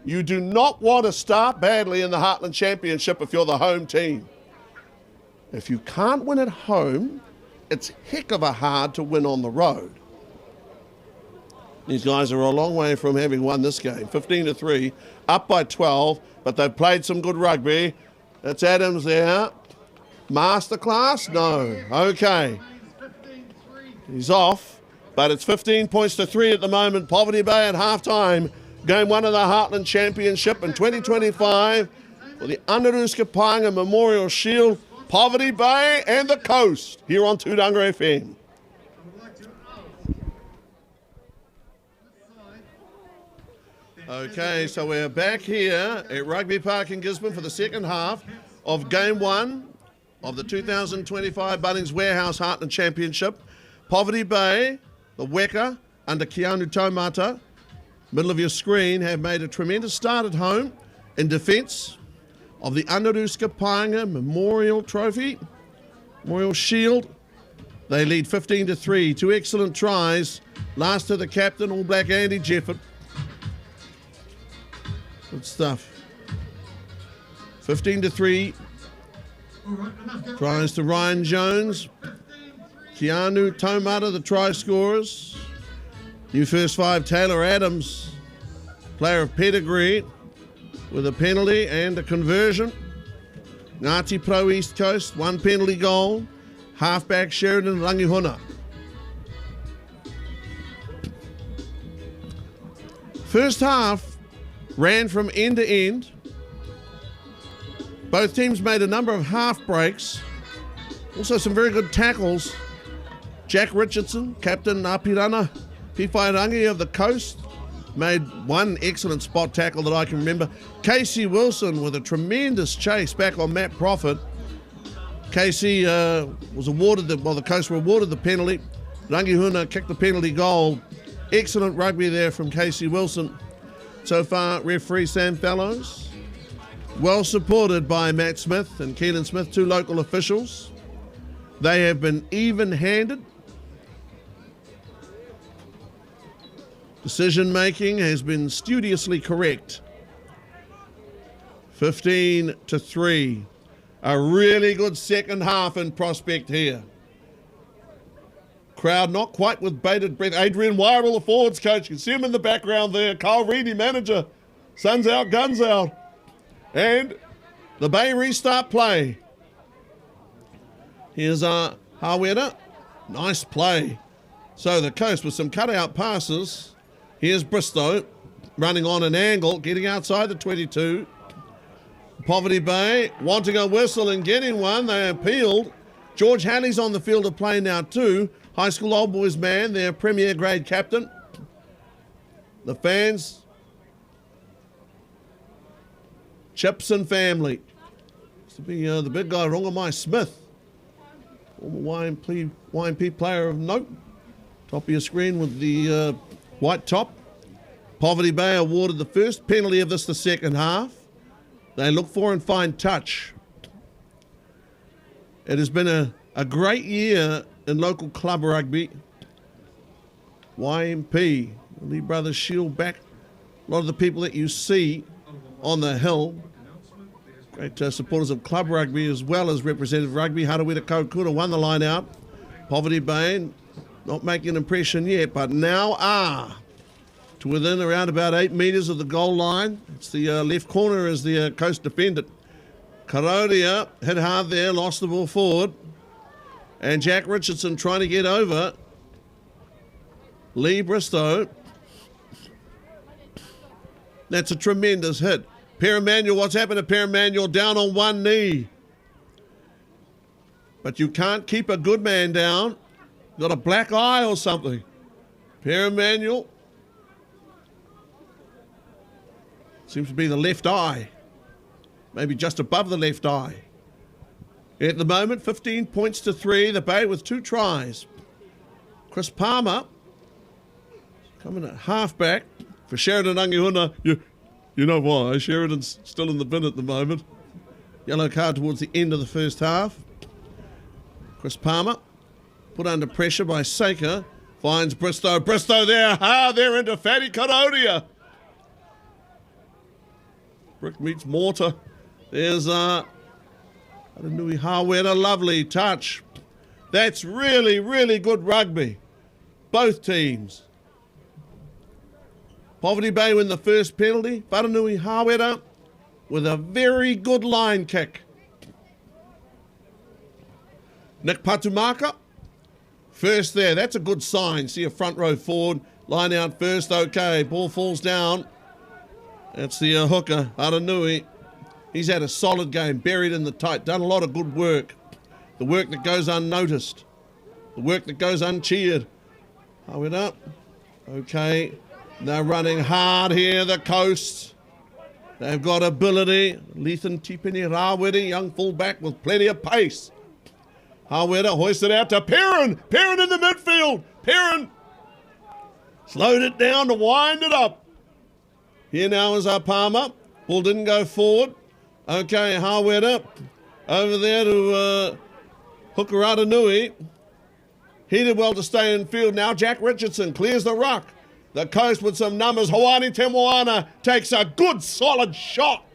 You do not want to start badly in the Heartland Championship if you're the home team. If you can't win at home, it's heck of a hard to win on the road. These guys are a long way from having won this game. 15 to 3, up by 12, but they've played some good rugby. That's Adams there. Masterclass? No. Okay. He's off, but it's 15 points to 3 at the moment. Poverty Bay at halftime. Game 1 of the Heartland Championship in 2025 for the Anaruska Paenga Memorial Shield. Poverty Bay and the Coast here on Tudunga FM. Okay, so we're back here at Rugby Park in Gisborne for the second half of Game 1 of the 2025 Bunnings Warehouse Heartland Championship. Poverty Bay, the Weka, under Keanu Taumata, middle of your screen, have made a tremendous start at home in defence of the Anaruska Paenga Memorial Trophy, Memorial Shield. They lead 15-3. 2 excellent tries. Last to the captain, All Black Andy Jefford. Good stuff. 15-3. Tries to Ryan Jones. Keanu Tomata, the try scorers. New first 5, Taylor Adams, player of pedigree, with a penalty and a conversion. Ngati Pro East Coast, 1 penalty goal. Halfback Sheridan Rangihuna. First half ran from end to end. Both teams made a number of half breaks. Also some very good tackles. Jack Richardson, Captain Apirana Piwhairangi of the Coast, made 1 excellent spot tackle that I can remember. Casey Wilson with a tremendous chase back on Matt Prophet. Casey was awarded the Coast were awarded the penalty. Rangihuna kicked the penalty goal. Excellent rugby there from Casey Wilson. So far, referee Sam Fallows. Well supported by Matt Smith and Keelan Smith, 2 local officials. They have been even-handed. Decision making has been studiously correct. 15-3. A really good second half in prospect here. Crowd not quite with bated breath. Adrian Wyrill, the forwards coach. You can see him in the background there. Carl Reedy, manager. Sun's out, guns out. And the Bay restart play. Here's Hawera. Nice play. So the Coast with some cutout passes. Here's Bristow running on an angle, getting outside the 22. Poverty Bay wanting a whistle and getting one. They appealed. George Halley's on the field of play now too. High school old boys man, their premier grade captain. The fans. Chips and family. Used to be the big guy, Rongamai Smith. Former YMP player of note. Top of your screen with the white top. Poverty Bay awarded the first penalty of this the second half. They look for and find touch. It has been a great year in local club rugby. YMP, the Lee Brothers Shield back. A lot of the people that you see on the hill. Great supporters of club rugby as well as representative rugby. Harawira Kokura won the line out. Poverty Bay not making an impression yet, but now are to within around about 8 metres of the goal line. It's the left corner as the Coast defender. Karodia hit hard there, lost the ball forward. And Jack Richardson trying to get over Lee Bristow. That's a tremendous hit. Peremanuel, what's happened to Peremanuel? Down on one knee. But you can't keep a good man down. Got a black eye or something. Peremanuel. Seems to be the left eye. Maybe just above the left eye. At the moment, 15 points to 3. The Bay with 2 tries. Chris Palmer coming at halfback for Sheridan Angihuna. You know why. Sheridan's still in the bin at the moment. Yellow card towards the end of the first half. Chris Palmer put under pressure by Saker. Finds Bristow. Bristow there. They're into Fatty Karodia. Brick meets mortar. There's Aranui Hawera. Lovely touch. That's really, really good rugby. Both teams. Poverty Bay win the first penalty. Aranui Hawera with a very good line kick. Nick Patumaka. First there. That's a good sign. See a front row forward. Line out first. Okay. Ball falls down. That's the hooker, Aranui. He's had a solid game, buried in the tight, done a lot of good work. The work that goes unnoticed. The work that goes uncheered. Hold it up. Okay. They're running hard here, the Coast. They've got ability. Lethan Tipini Rawere, young fullback with plenty of pace. Hawera hoisted out to Perrin. Perrin in the midfield. Perrin slowed it down to wind it up. Here now is our Palmer. Ball didn't go forward. Okay, Hawera over there to Hooker Aranui. He did well to stay in field now. Jack Richardson clears the ruck. The Coast with some numbers. Hawani Temoana takes a good solid shot.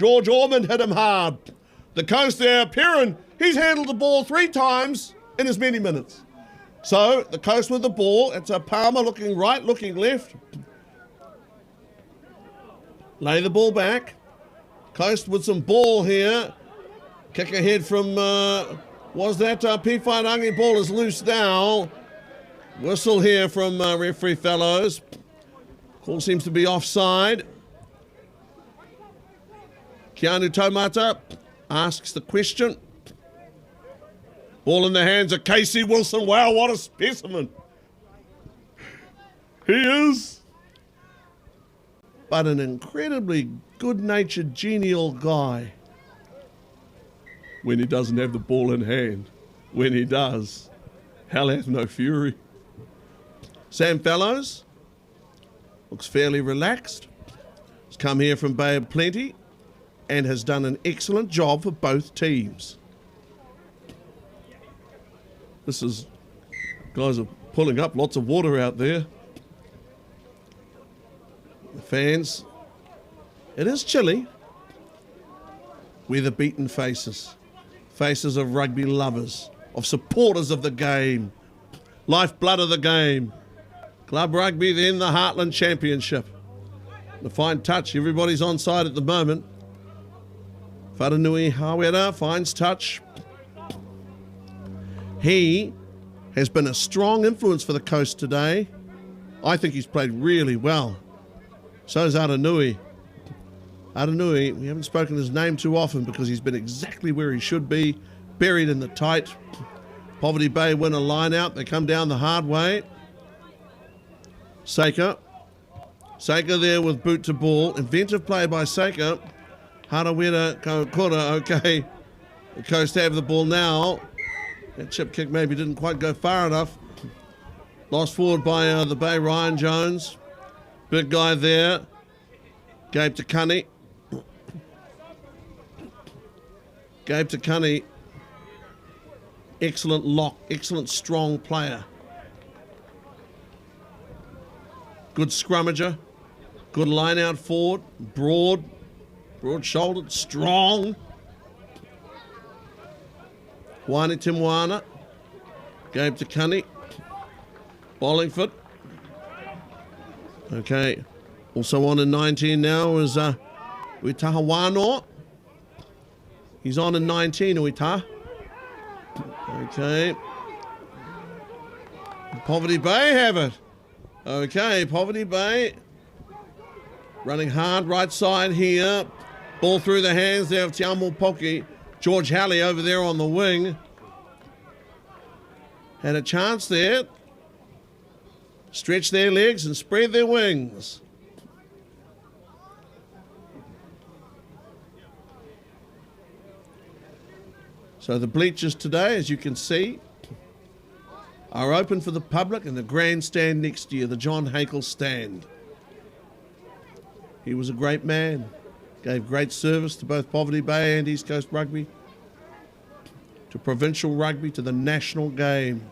George Ormond hit him hard. The Coast there, Perrin, he's handled the ball 3 times in as many minutes. So the Coast with the ball. It's a Palmer looking right, looking left. Lay the ball back. Coast with some ball here. Kick ahead from, was that P. Whairangi? Ball is loose now. Whistle here from referee Fellows. Call seems to be offside. Keanu Taumata asks the question. Ball in the hands of Casey Wilson. Wow, what a specimen. He is. But an incredibly good-natured, genial guy. When he doesn't have the ball in hand. When he does, hell hath no fury. Sam Fellows looks fairly relaxed. He's come here from Bay of Plenty and has done an excellent job for both teams. Guys are pulling up lots of water out there. The fans, it is chilly. We're the beaten faces of rugby lovers, of supporters of the game, lifeblood of the game. Club rugby, then the Heartland Championship. The fine touch, everybody's on side at the moment. Wharanui Hawera finds touch. He has been a strong influence for the Coast today. I think he's played really well. So is Aranui. Aranui, we haven't spoken his name too often because he's been exactly where he should be, buried in the tight. Poverty Bay win a line out. They come down the hard way. Seika there with boot to ball. Inventive play by Seika. Harawira Kokora, okay. The Coast have the ball now. That chip kick maybe didn't quite go far enough. Lost forward by the Bay, Ryan Jones. Big guy there. Gabe Takani. Gabe Takani. Excellent lock, excellent strong player. Good scrummager. Good line out forward. Broad-shouldered, strong. Wani Timwana. Gabe Takani. Bollingford. Okay. Also on in 19 now is Uitaha Wano. He's on in 19, Uitaha. Okay. Poverty Bay have it. Okay, Poverty Bay running hard right side here. Ball through the hands there of Tiamo Poki. George Halley over there on the wing. Had a chance there. Stretch their legs and spread their wings. So the bleachers today, as you can see, are open for the public in the grandstand next year, the John Hakel stand. He was a great man, gave great service to both Poverty Bay and East Coast Rugby, to provincial rugby, to the national game.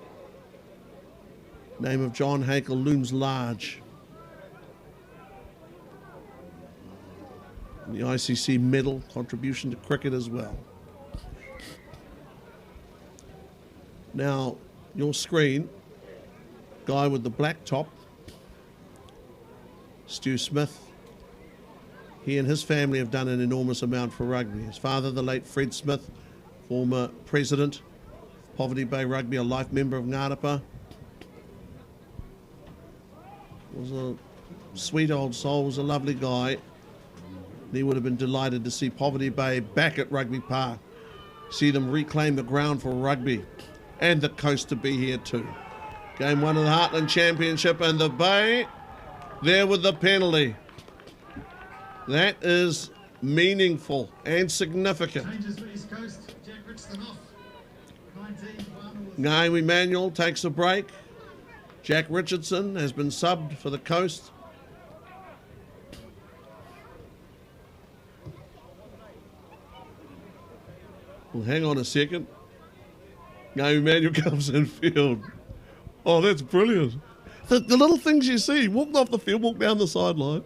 Name of John Hakel looms large. And the ICC medal contribution to cricket as well. Now, your screen, guy with the black top, Stu Smith. He and his family have done an enormous amount for rugby. His father, the late Fred Smith, former president, Poverty Bay Rugby, a life member of Ngati, was a sweet old soul, was a lovely guy. And he would have been delighted to see Poverty Bay back at Rugby Park, see them reclaim the ground for rugby. And the Coast to be here too. Game 1 of the Heartland Championship, and the Bay there with the penalty. That is meaningful and significant. Changes for East Coast. Jack Richardson off. 19. Ngai Emmanuel takes a break. Jack Richardson has been subbed for the Coast. Well, hang on a second. Ngai Emmanuel comes in field. Oh, that's brilliant. The little things you see. Walked off the field, walked down the sideline.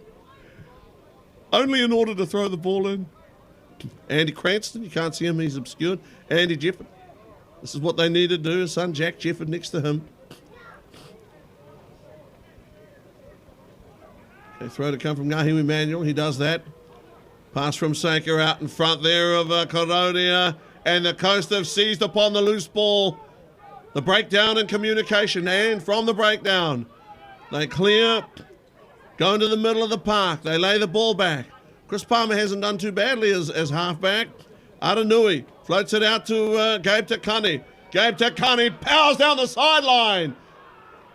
Only in order to throw the ball in. Andy Cranston, you can't see him, he's obscured. Andy Jefford. This is what they need to do. His son Jack Jefford next to him. Okay, throw to come from Ngati Emmanuel. He does that. Pass from Saker out in front there of Koronia. And the Coast have seized upon the loose ball. The breakdown in communication. And from the breakdown, they clear, go into the middle of the park. They lay the ball back. Chris Palmer hasn't done too badly as halfback. Aranui floats it out to Gabe Takani. Gabe Takani powers down the sideline.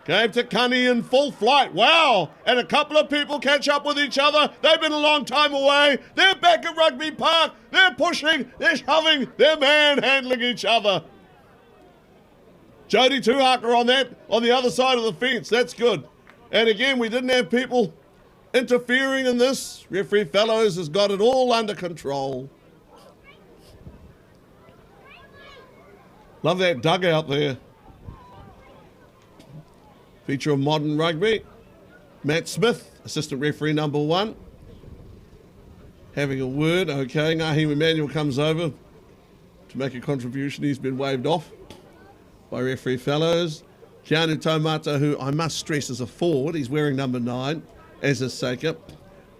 Gabe Takani in full flight. Wow. And a couple of people catch up with each other. They've been a long time away. They're back at Rugby Park. They're pushing. They're shoving. They're manhandling each other. Jody Tuhaka on the other side of the fence. That's good. And again, we didn't have people interfering in this. Referee Fellows has got it all under control. Love that dugout there. Feature of modern rugby. Matt Smith, assistant referee number 1. Having a word. Okay, Ngati Emmanuel comes over to make a contribution. He's been waved off by referee Fellows. Keanu Taumata, who I must stress is a forward. He's wearing number 9, as is Saker.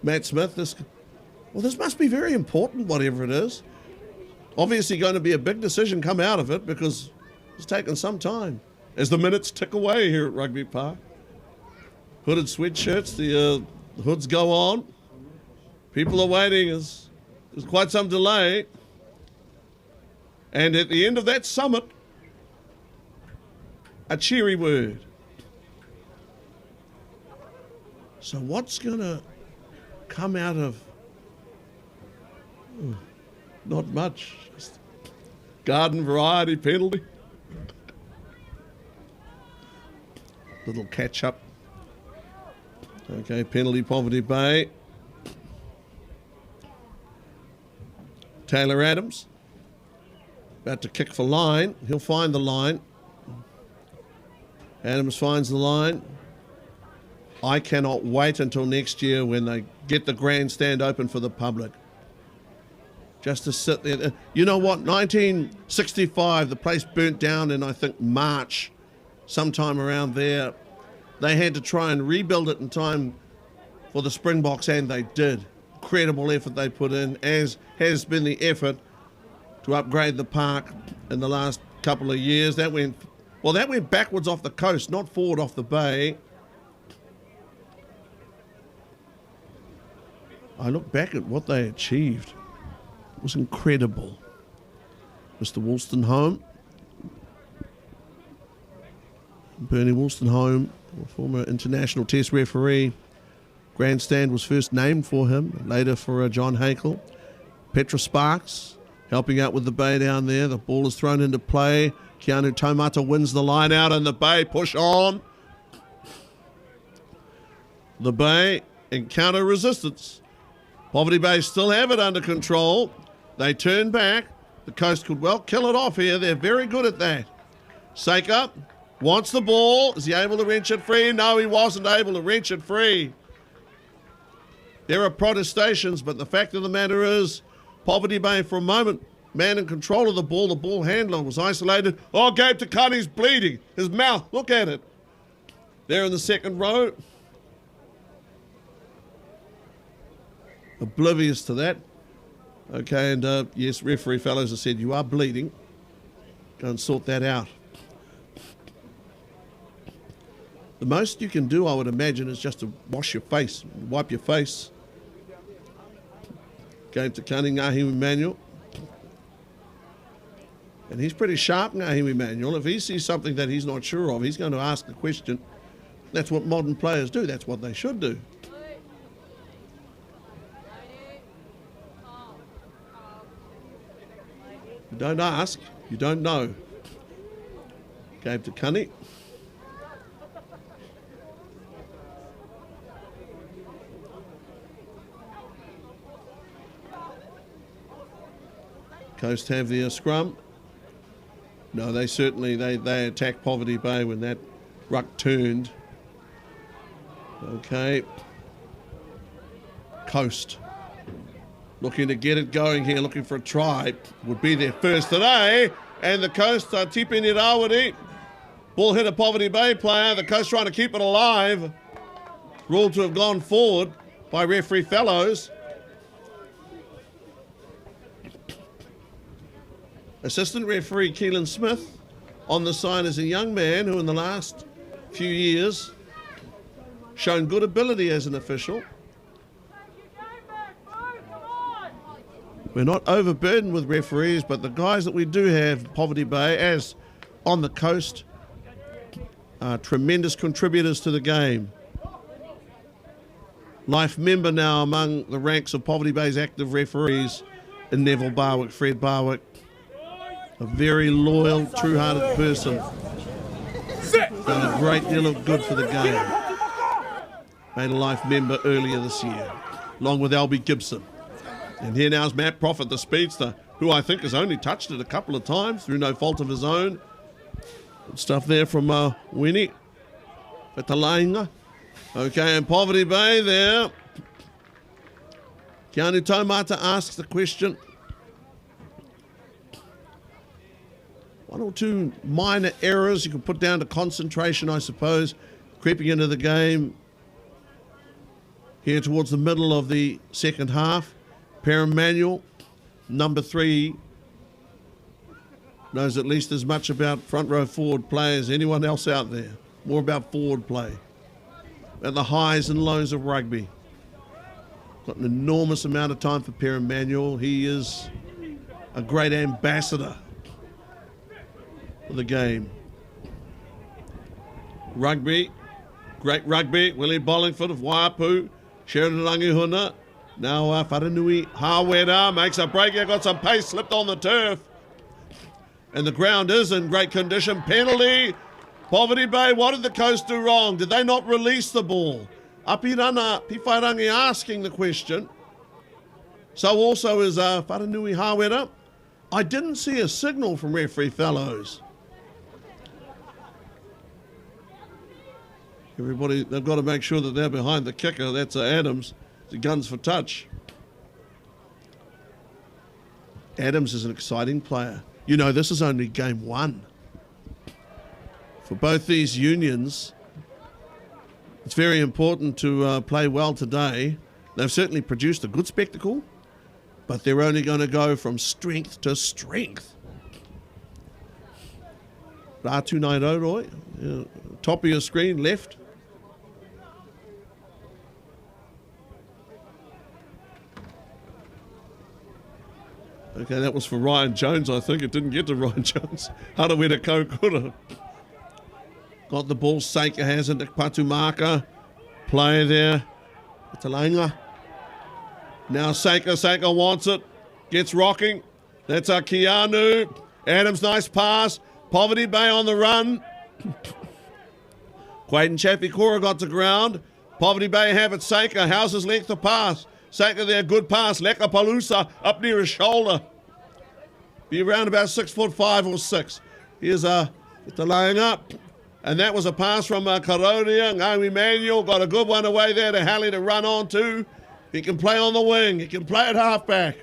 Matt Smith, this must be very important, whatever it is. Obviously going to be a big decision come out of it because it's taken some time. As the minutes tick away here at Rugby Park. Hooded sweatshirts, the hoods go on. People are waiting. There's quite some delay. And at the end of that summit, a cheery word. So what's going to come out of... not much. Just garden variety penalty. Little catch up. Okay, penalty Poverty Bay. Taylor Adams. About to kick for line. He'll find the line. Adams finds the line. I cannot wait until next year when they get the grandstand open for the public. Just to sit there. You know what? 1965, the place burnt down in, I think, March. Sometime around there. They had to try and rebuild it in time for the Springboks, and they did. Incredible effort they put in, as has been the effort to upgrade the park in the last couple of years. That went backwards off the coast, not forward off the bay. I look back at what they achieved. It was incredible. Mr. Wollstonholme. Bernie Wollstonholme, former international test referee. Grandstand was first named for him, later for John Hakel. Petra Sparks helping out with the bay down there. The ball is thrown into play. Keanu Taumata wins the line out, and the bay push on. The bay encounter resistance. Poverty Bay still have it under control. They turn back. The Coast could well kill it off here. They're very good at that. Saker wants the ball. Is he able to wrench it free? No, he wasn't able to wrench it free. There are protestations, but the fact of the matter is, Poverty Bay for a moment, man in control of the ball handler was isolated. Oh, Gabe Takani's bleeding. His mouth, look at it. There in the second row. Oblivious to that. Okay, and yes, referee Fellows has said, you are bleeding. Go and sort that out. The most you can do, I would imagine, is just to wash your face, wipe your face. Gabe Takani, Ngati Emmanuel. And he's pretty sharp, Ngati Emmanuel. If he sees something that he's not sure of, he's going to ask the question. That's what modern players do. That's what they should do. You don't ask, you don't know. Gabe Takani. Coast have their scrum. No, they certainly, they attack Poverty Bay when that Ruck turned. Okay. Coast. Looking to get it going here, looking for a try. Would be their first today. And the Coast are tipping it Rawari. Ball hit a Poverty Bay player. The Coast trying to keep it alive. Ruled to have gone forward by referee Fellows. Assistant referee Keelan Smith on the side is a young man who in the last few years shown good ability as an official. We're not overburdened with referees, but the guys that we do have, Poverty Bay, as on the Coast, are tremendous contributors to the game. Life member now among the ranks of Poverty Bay's active referees in Neville Barwick, Fred Barwick. A very loyal, true-hearted person. Done a great deal of good for the game. Made a life member earlier this year, along with Albie Gibson. And here now is Matt Prophet, the speedster, who I think has only touched it a couple of times through no fault of his own. Good stuff there from Winnie. Petalainga. Okay, and Poverty Bay there. Keanu Taumata asks the question. One or two minor errors you can put down to concentration, I suppose, creeping into the game here towards the middle of the second half. Perrin Manuel, number 3, knows at least as much about front row forward play as anyone else out there. More about forward play. At the highs and lows of rugby. Got an enormous amount of time for Perrin Manuel. He is a great ambassador for the game. Rugby, great rugby. Willie Bollingford of Waipu, Sheridan Rangihuna. Now Wharenui Hawera makes a break here, got some pace, slipped on the turf. And the ground is in great condition. Penalty. Poverty Bay, what did the Coast do wrong? Did they not release the ball? Apirana Piwhairangi asking the question. So also is Wharenui Hawera. I didn't see a signal from referee Fellows. Everybody, they've got to make sure that they're behind the kicker. That's Adams. The guns for touch. Adams is an exciting player. You know, this is only game 1. For both these unions, it's very important to play well today. They've certainly produced a good spectacle, but they're only going to go from strength to strength. Ratu Nairoroi, top of your screen, left. Okay, that was for Ryan Jones, I think. It didn't get to Ryan Jones. Harawira Kokura. Got the ball. Seika has it. Patumaka. Play there. Petalainga. Now Seika wants it. Gets rocking. That's Keanu. Adams, nice pass. Poverty Bay on the run. Quaden Chafikora got to ground. Poverty Bay have it. Seika. How's his length of pass? Seika there, good pass. Leka Palusa up near his shoulder. Be around about 6'5" or 6. Here's the laying up. And that was a pass from Karonia. Ngati Manuel got a good one away there to Halley to run on to. He can play on the wing. He can play at halfback.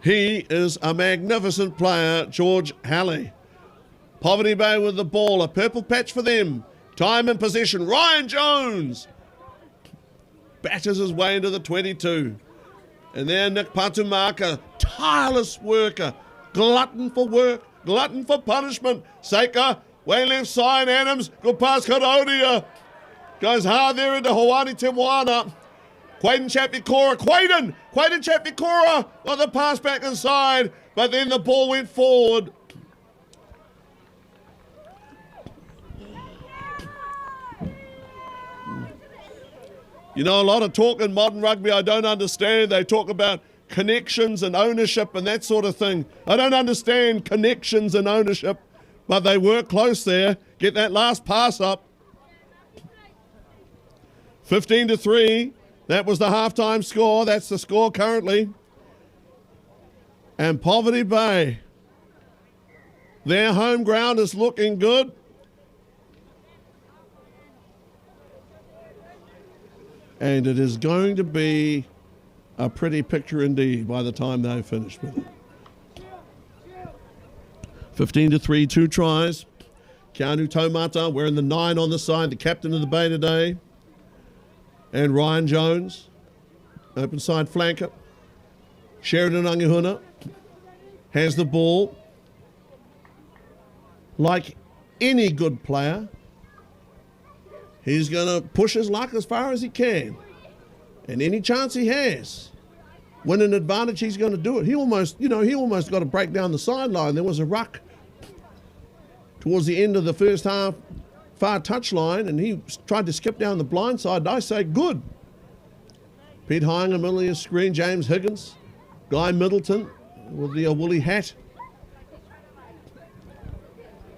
He is a magnificent player, George Halley. Poverty Bay with the ball. A purple patch for them. Time and possession. Ryan Jones batters his way into the 22. And there Nick Patumaka, tireless worker, glutton for work, glutton for punishment. Seika, way left side, Adams, good pass, Karonia. Goes hard there into Hawani Timwana. Quaden Chafikora got the pass back inside, but then the ball went forward. You know, a lot of talk in modern rugby I don't understand. They talk about connections and ownership and that sort of thing. I don't understand connections and ownership, but they work close there. Get that last pass up. 15-3. That was the halftime score. That's the score currently. And Poverty Bay, Their home ground is looking good. And it is going to be a pretty picture indeed by the time they've finished with it. 15-3, 2 tries. Keanu Taumata wearing the 9 on the side, the captain of the Bay today. And Ryan Jones, open side flanker. Sheridan Angihuna has the ball. Like any good player, he's going to push his luck as far as he can. And any chance he has, win an advantage, he's going to do it. He almost got to break down the sideline. There was a ruck towards the end of the first half, far touchline, and he tried to skip down the blind side. And I say, good. Pete Hying, a middle of the screen, James Higgins, Guy Middleton with the woolly hat.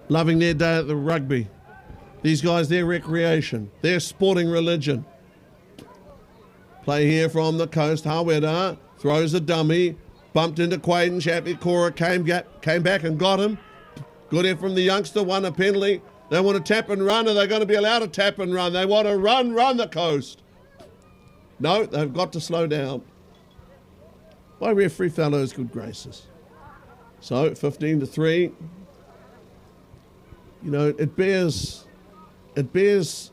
Loving their day at the rugby. These guys, their recreation, their sporting religion. Play here from the coast. Hawera throws a dummy, bumped into Quaden. Shappy Cora came back and got him. Good in from the youngster, won a penalty. They want to tap and run. Are they going to be allowed to tap and run? They want to run the coast. No, they've got to slow down. By referee fellows, good graces. So 15-3. You know, it bears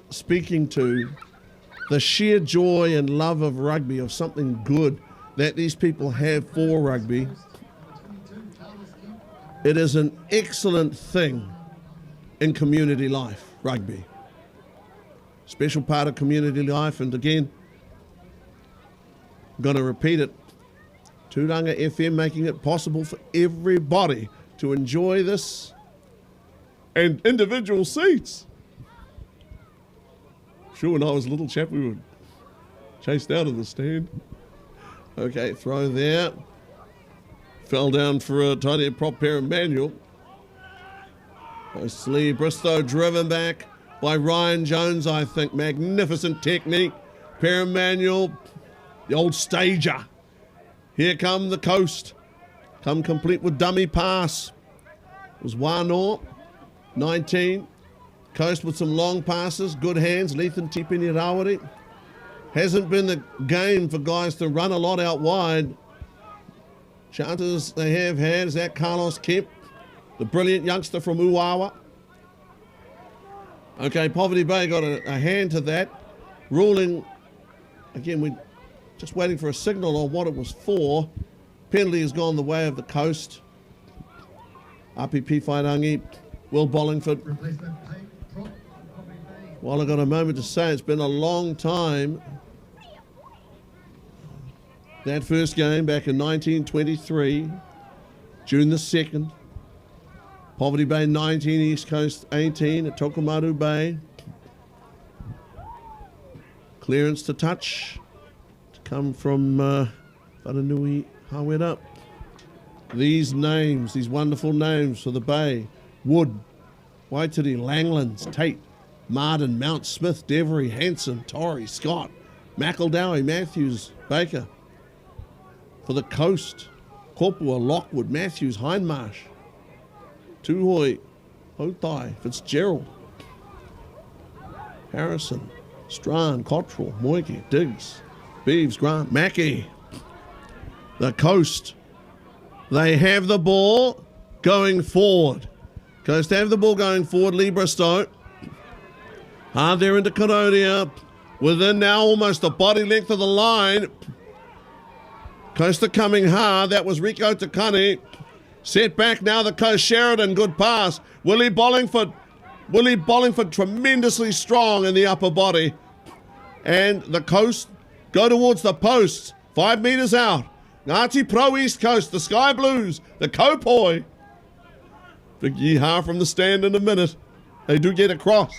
speaking to the sheer joy and love of rugby, of something good that these people have for rugby. It is an excellent thing in community life, rugby. Special part of community life, and again, I'm going to repeat it. Tūranga FM making it possible for everybody to enjoy this, and individual seats. Sure, when I was a little chap, we were chased out of the stand. Okay, throw there. Fell down for a tidy prop pair of manual. Lee Bristow driven back by Ryan Jones, I think. Magnificent technique. Pair of manual. The old stager. Here come the coast. Come complete with dummy pass. It was 1-0. 19. Coast with some long passes. Good hands. Lethan Tipini Rawari. Hasn't been the game for guys to run a lot out wide. Chances they have had is that Carlos Kemp, the brilliant youngster from Uawa. Okay, Poverty Bay got a hand to that. Ruling, again, we're just waiting for a signal on what it was for. Penalty has gone the way of the coast. RPP Whairangi, Will Bollingford. While I got a moment to say, it's been a long time. That first game back in 1923, June the 2nd. Poverty Bay 19, East Coast 18 at Tokomaru Bay. Clearance to touch to come from Whananui Hawera. These names, these wonderful names for the Bay. Wood, Waitiri, Langlands, Tate, Marden, Mount Smith, Devery, Hanson, Torrey, Scott, McEldowie, Matthews, Baker. For the coast, Kopua, Lockwood, Matthews, Hindmarsh, Tuhoi, Hotai, Fitzgerald, Harrison, Strahan, Cottrell, Moike, Diggs, Beeves, Grant, Mackey. The coast, they have the ball going forward. Coast have the ball going forward. Lee Bristow. Hard there into Kanodia. Within now almost a body length of the line. Coaster coming hard. That was Rico Takani. Set back now the coast. Sheridan, good pass. Willie Bollingford tremendously strong in the upper body. And the coast go towards the post. 5 metres out. Ngati Pro East Coast, the Sky Blues, the Kopoi. Big yeehaw from the stand in a minute. They do get across.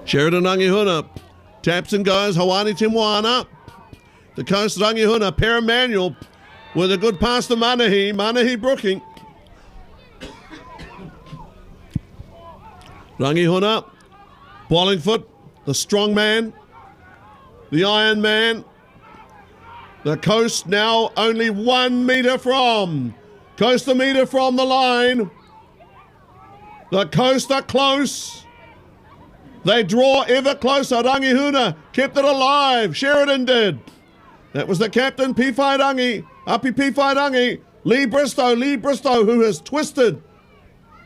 Sheridan Rangihuna taps and goes. Hawani Timwana. The coast Rangihuna. Paramanuel with a good pass to Manahi. Manahi Brooking. Rangihuna. Bollingford. the strong man, the Iron Man. The Coast now only 1 metre from. Coast a metre from the line. The Coast are close. They draw ever closer. Rangihuna kept it alive. Sheridan did. That was the captain, Piwhairangi. Api Piwhairangi. Lee Bristow, who has twisted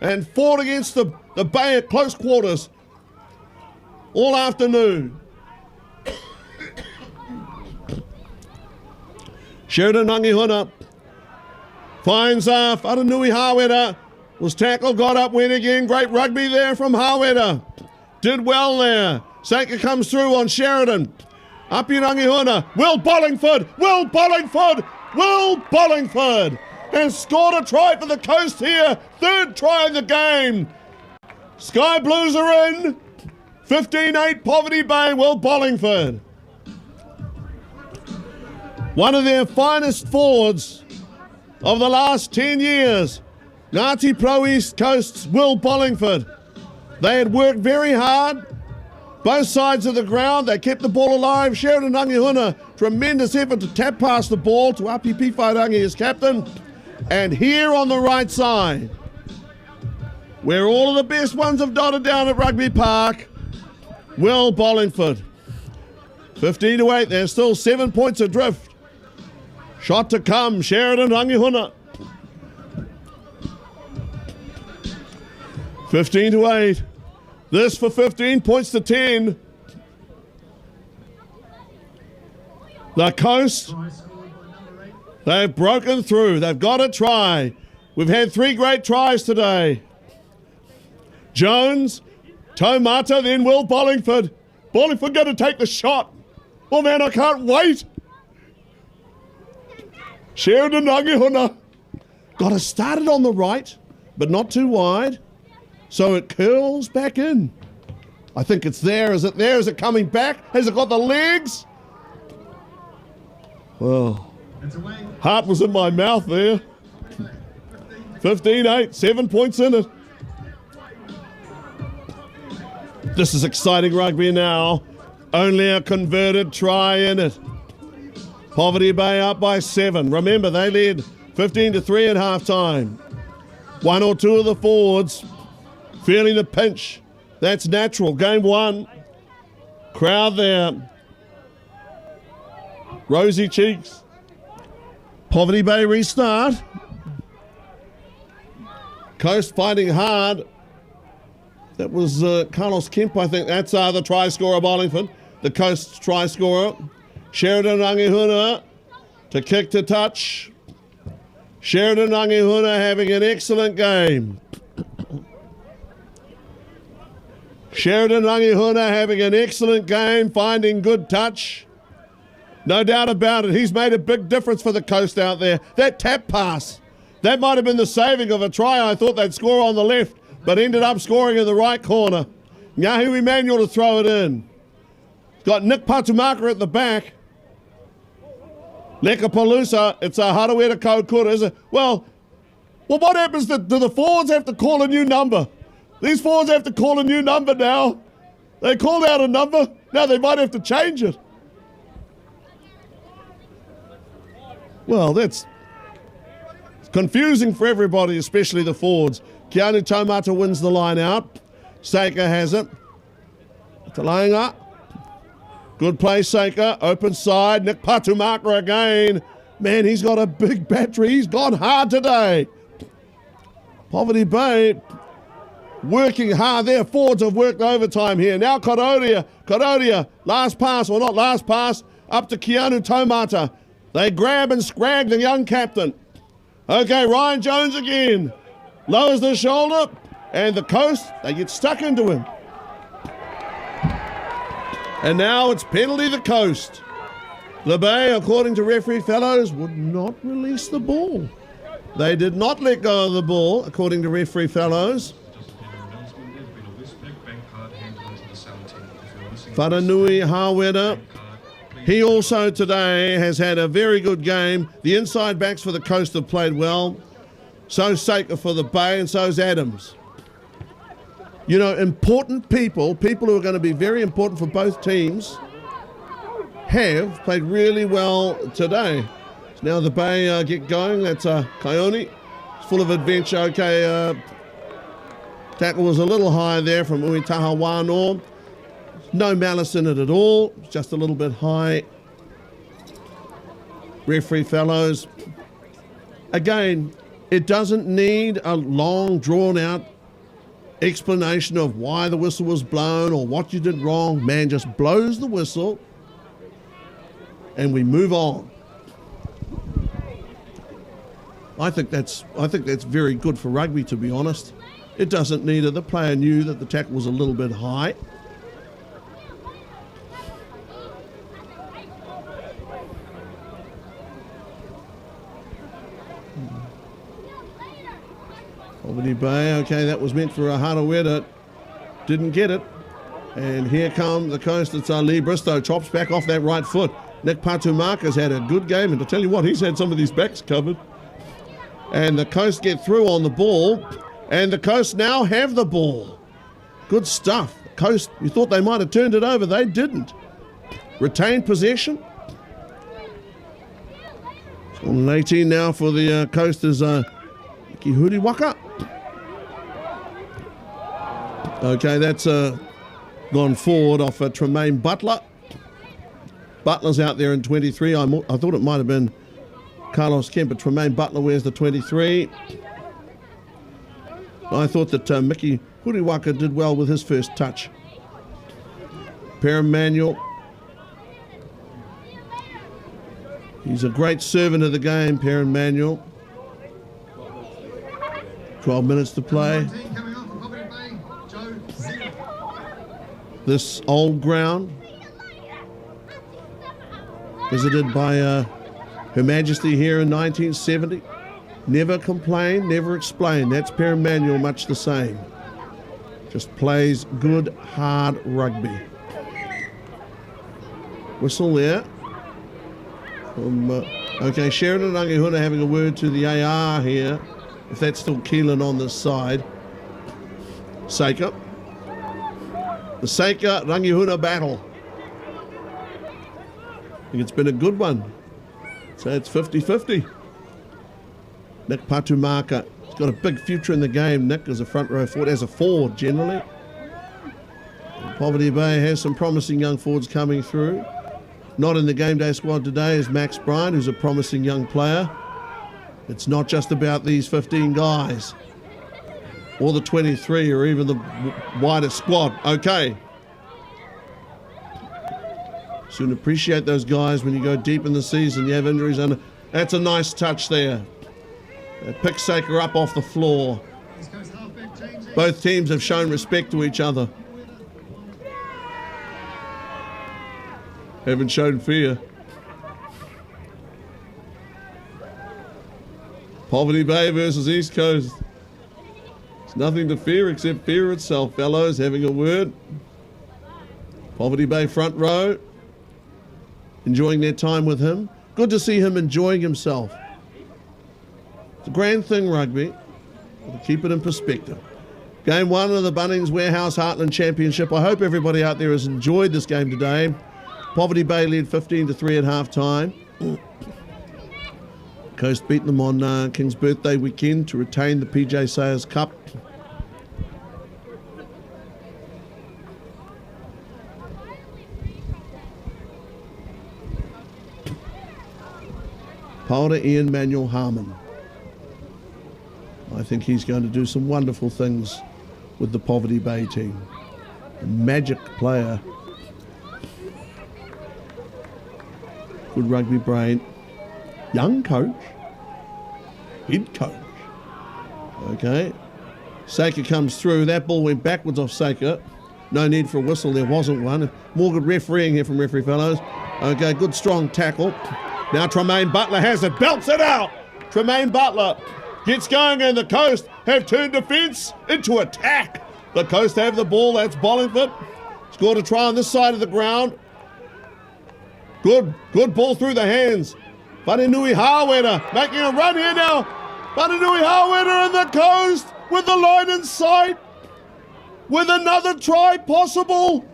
and fought against the Bay at close quarters all afternoon. Sheridan Rangihuna finds Whananui Hawera. Was tackled, got up, went again. Great rugby there from Hawera. Did well there. Saker comes through on Sheridan. Api Rangihuna. Will Bollingford has scored a try for the Coast here. 3rd try of the game. Sky Blues are in. 15-8 Poverty Bay, Will Bollingford. One of their finest forwards of the last 10 years. Ngati Pro East Coast's Will Bollingford. They had worked very hard, both sides of the ground. They kept the ball alive. Sheridan Rangihuna, tremendous effort to tap past the ball to Api Piwhairangi, his captain. And here on the right side, where all of the best ones have dotted down at Rugby Park, Will Bollingford. 15-8, there's still 7 points adrift. Shot to come, Sheridan Rangihuna. 15-8. This for 15 points to 10. The Coast, they've broken through. They've got a try. We've had 3 great tries today. Jones, Tomata, then Will Bollingford. Bollingford going to take the shot. Oh man, I can't wait. Sheridan Rangihuna got it started on the right, but not too wide. So it curls back in. I think it's there. Is it there? Is it coming back? Has it got the legs? Well, heart was in my mouth there. 15-8, 7 points in it. This is exciting rugby now. Only a converted try in it. Poverty Bay up by 7. Remember, they led 15-3 at halftime. 1 or 2 of the forwards feeling the pinch. That's natural. Game 1. Crowd there. Rosy cheeks. Poverty Bay restart. Coast fighting hard. That was Carlos Kemp, I think. That's the try scorer, Bollingford. The Coast's try scorer. Sheridan Rangihuna to kick to touch. Sheridan Rangihuna having an excellent game. Sheridan Rangihuna having an excellent game, finding good touch. No doubt about it. He's made a big difference for the Coast out there. That tap pass, that might have been the saving of a try. I thought they'd score on the left, but ended up scoring in the right corner. Ngahu Emmanuel to throw it in. Got Nick Patumaka at the back. Lekapalooza, it's a Harawera Kaukura, is it? Well, what happens? Do the forwards have to call a new number? These forwards have to call a new number now. They called out a number. Now they might have to change it. Well, that's confusing for everybody, especially the forwards. Keanu Tomata wins the line out. Saker has it. Talainga. Good play, Saker. Open side. Nick Patumaka again. Man, he's got a big battery. He's gone hard today. Poverty Bay working hard. Their forwards have worked overtime here. Now Korodia. Last pass, or not last pass, up to Keanu Tomata. They grab and scrag the young captain. Okay, Ryan Jones again. Lowers the shoulder, and the Coast, they get stuck into him. And now it's penalty the Coast. The Bay, according to referee Fellows, would not release the ball. They did not let go of the ball, according to referee Fellows. Whananui Hawera. He also today has had a very good game. The inside backs for the Coast have played well. So Saker for the Bay, and so's Adams. You know, important people who are going to be very important for both teams, have played really well today. So now the Bay get going. That's Coyote. It's full of adventure. Okay, tackle was a little high there from Uitaha Wano. No malice in it at all. Just a little bit high. Referee fellows. Again, it doesn't need a long, drawn-out explanation of why the whistle was blown or what you did wrong. Man just blows the whistle and we move on. I think that's very good for rugby, to be honest. It doesn't need it. The player knew that the tackle was a little bit high. Albany Bay, okay, that was meant for a Haraweda. Didn't get it. And here come the Coast. It's Lee Bristow, chops back off that right foot. Nick Patumaka's had a good game, and to tell you what, he's had some of these backs covered. And the Coast get through on the ball, and the Coast now have the ball. Good stuff. Coast, you thought they might have turned it over. They didn't. Retained possession. On 18 now for the Coast is Kihuri Waka. Okay, that's gone forward off Tremaine Butler. Butler's out there in 23. I thought it might have been Carlos Kemp, but Tremaine Butler wears the 23. I thought that Mickey Huriwaka did well with his first touch. Perrin-Manuel. He's a great servant of the game, Perrin-Manuel. 12 minutes to play. This old ground, visited by Her Majesty here in 1970. Never complain, never explain. That's Perrin-Manuel, much the same. Just plays good, hard rugby. Whistle there. Okay, Sheridan Rangihuna having a word to the AR here, if that's still Keelan on this side. Seika. The Seika Rangihuna battle. I think it's been a good one. So it's 50-50. Nick Patumaka. He's got a big future in the game. Nick is a front row forward, as a forward generally. And Poverty Bay has some promising young forwards coming through. Not in the game day squad today is Max Bryant, who's a promising young player. It's not just about these 15 guys, or the 23, or even the wider squad. Okay. Soon appreciate those guys when you go deep in the season. You have injuries under. That's a nice touch there. Pick Saker up off the floor. Both teams have shown respect to each other. Haven't shown fear. Poverty Bay versus East Coast. There's nothing to fear except fear itself, fellows. Having a word. Poverty Bay front row. Enjoying their time with him. Good to see him enjoying himself. It's a grand thing, rugby. We'll keep it in perspective. Game 1 of the Bunnings Warehouse Heartland Championship. I hope everybody out there has enjoyed this game today. Poverty Bay led 15-3 at half-time. Coast beat them on King's birthday weekend to retain the PJ Sayers Cup. Paula Ian Manuel Harmon. I think he's going to do some wonderful things with the Poverty Bay team. A magic player. Good rugby brain. Young coach. Head coach. Okay. Saker comes through. That ball went backwards off Saker. No need for a whistle. There wasn't one. More good refereeing here from referee fellows. Okay, good strong tackle. Now Tremaine Butler has it. Belts it out. Tremaine Butler gets going, and the Coast have turned defence into attack. The Coast have the ball. That's Bollingford. Scored a try on this side of the ground. Good ball through the hands. Whanenui Hawera making a run here now. Whanenui Hawera and the Coast with the line in sight. with another try possible.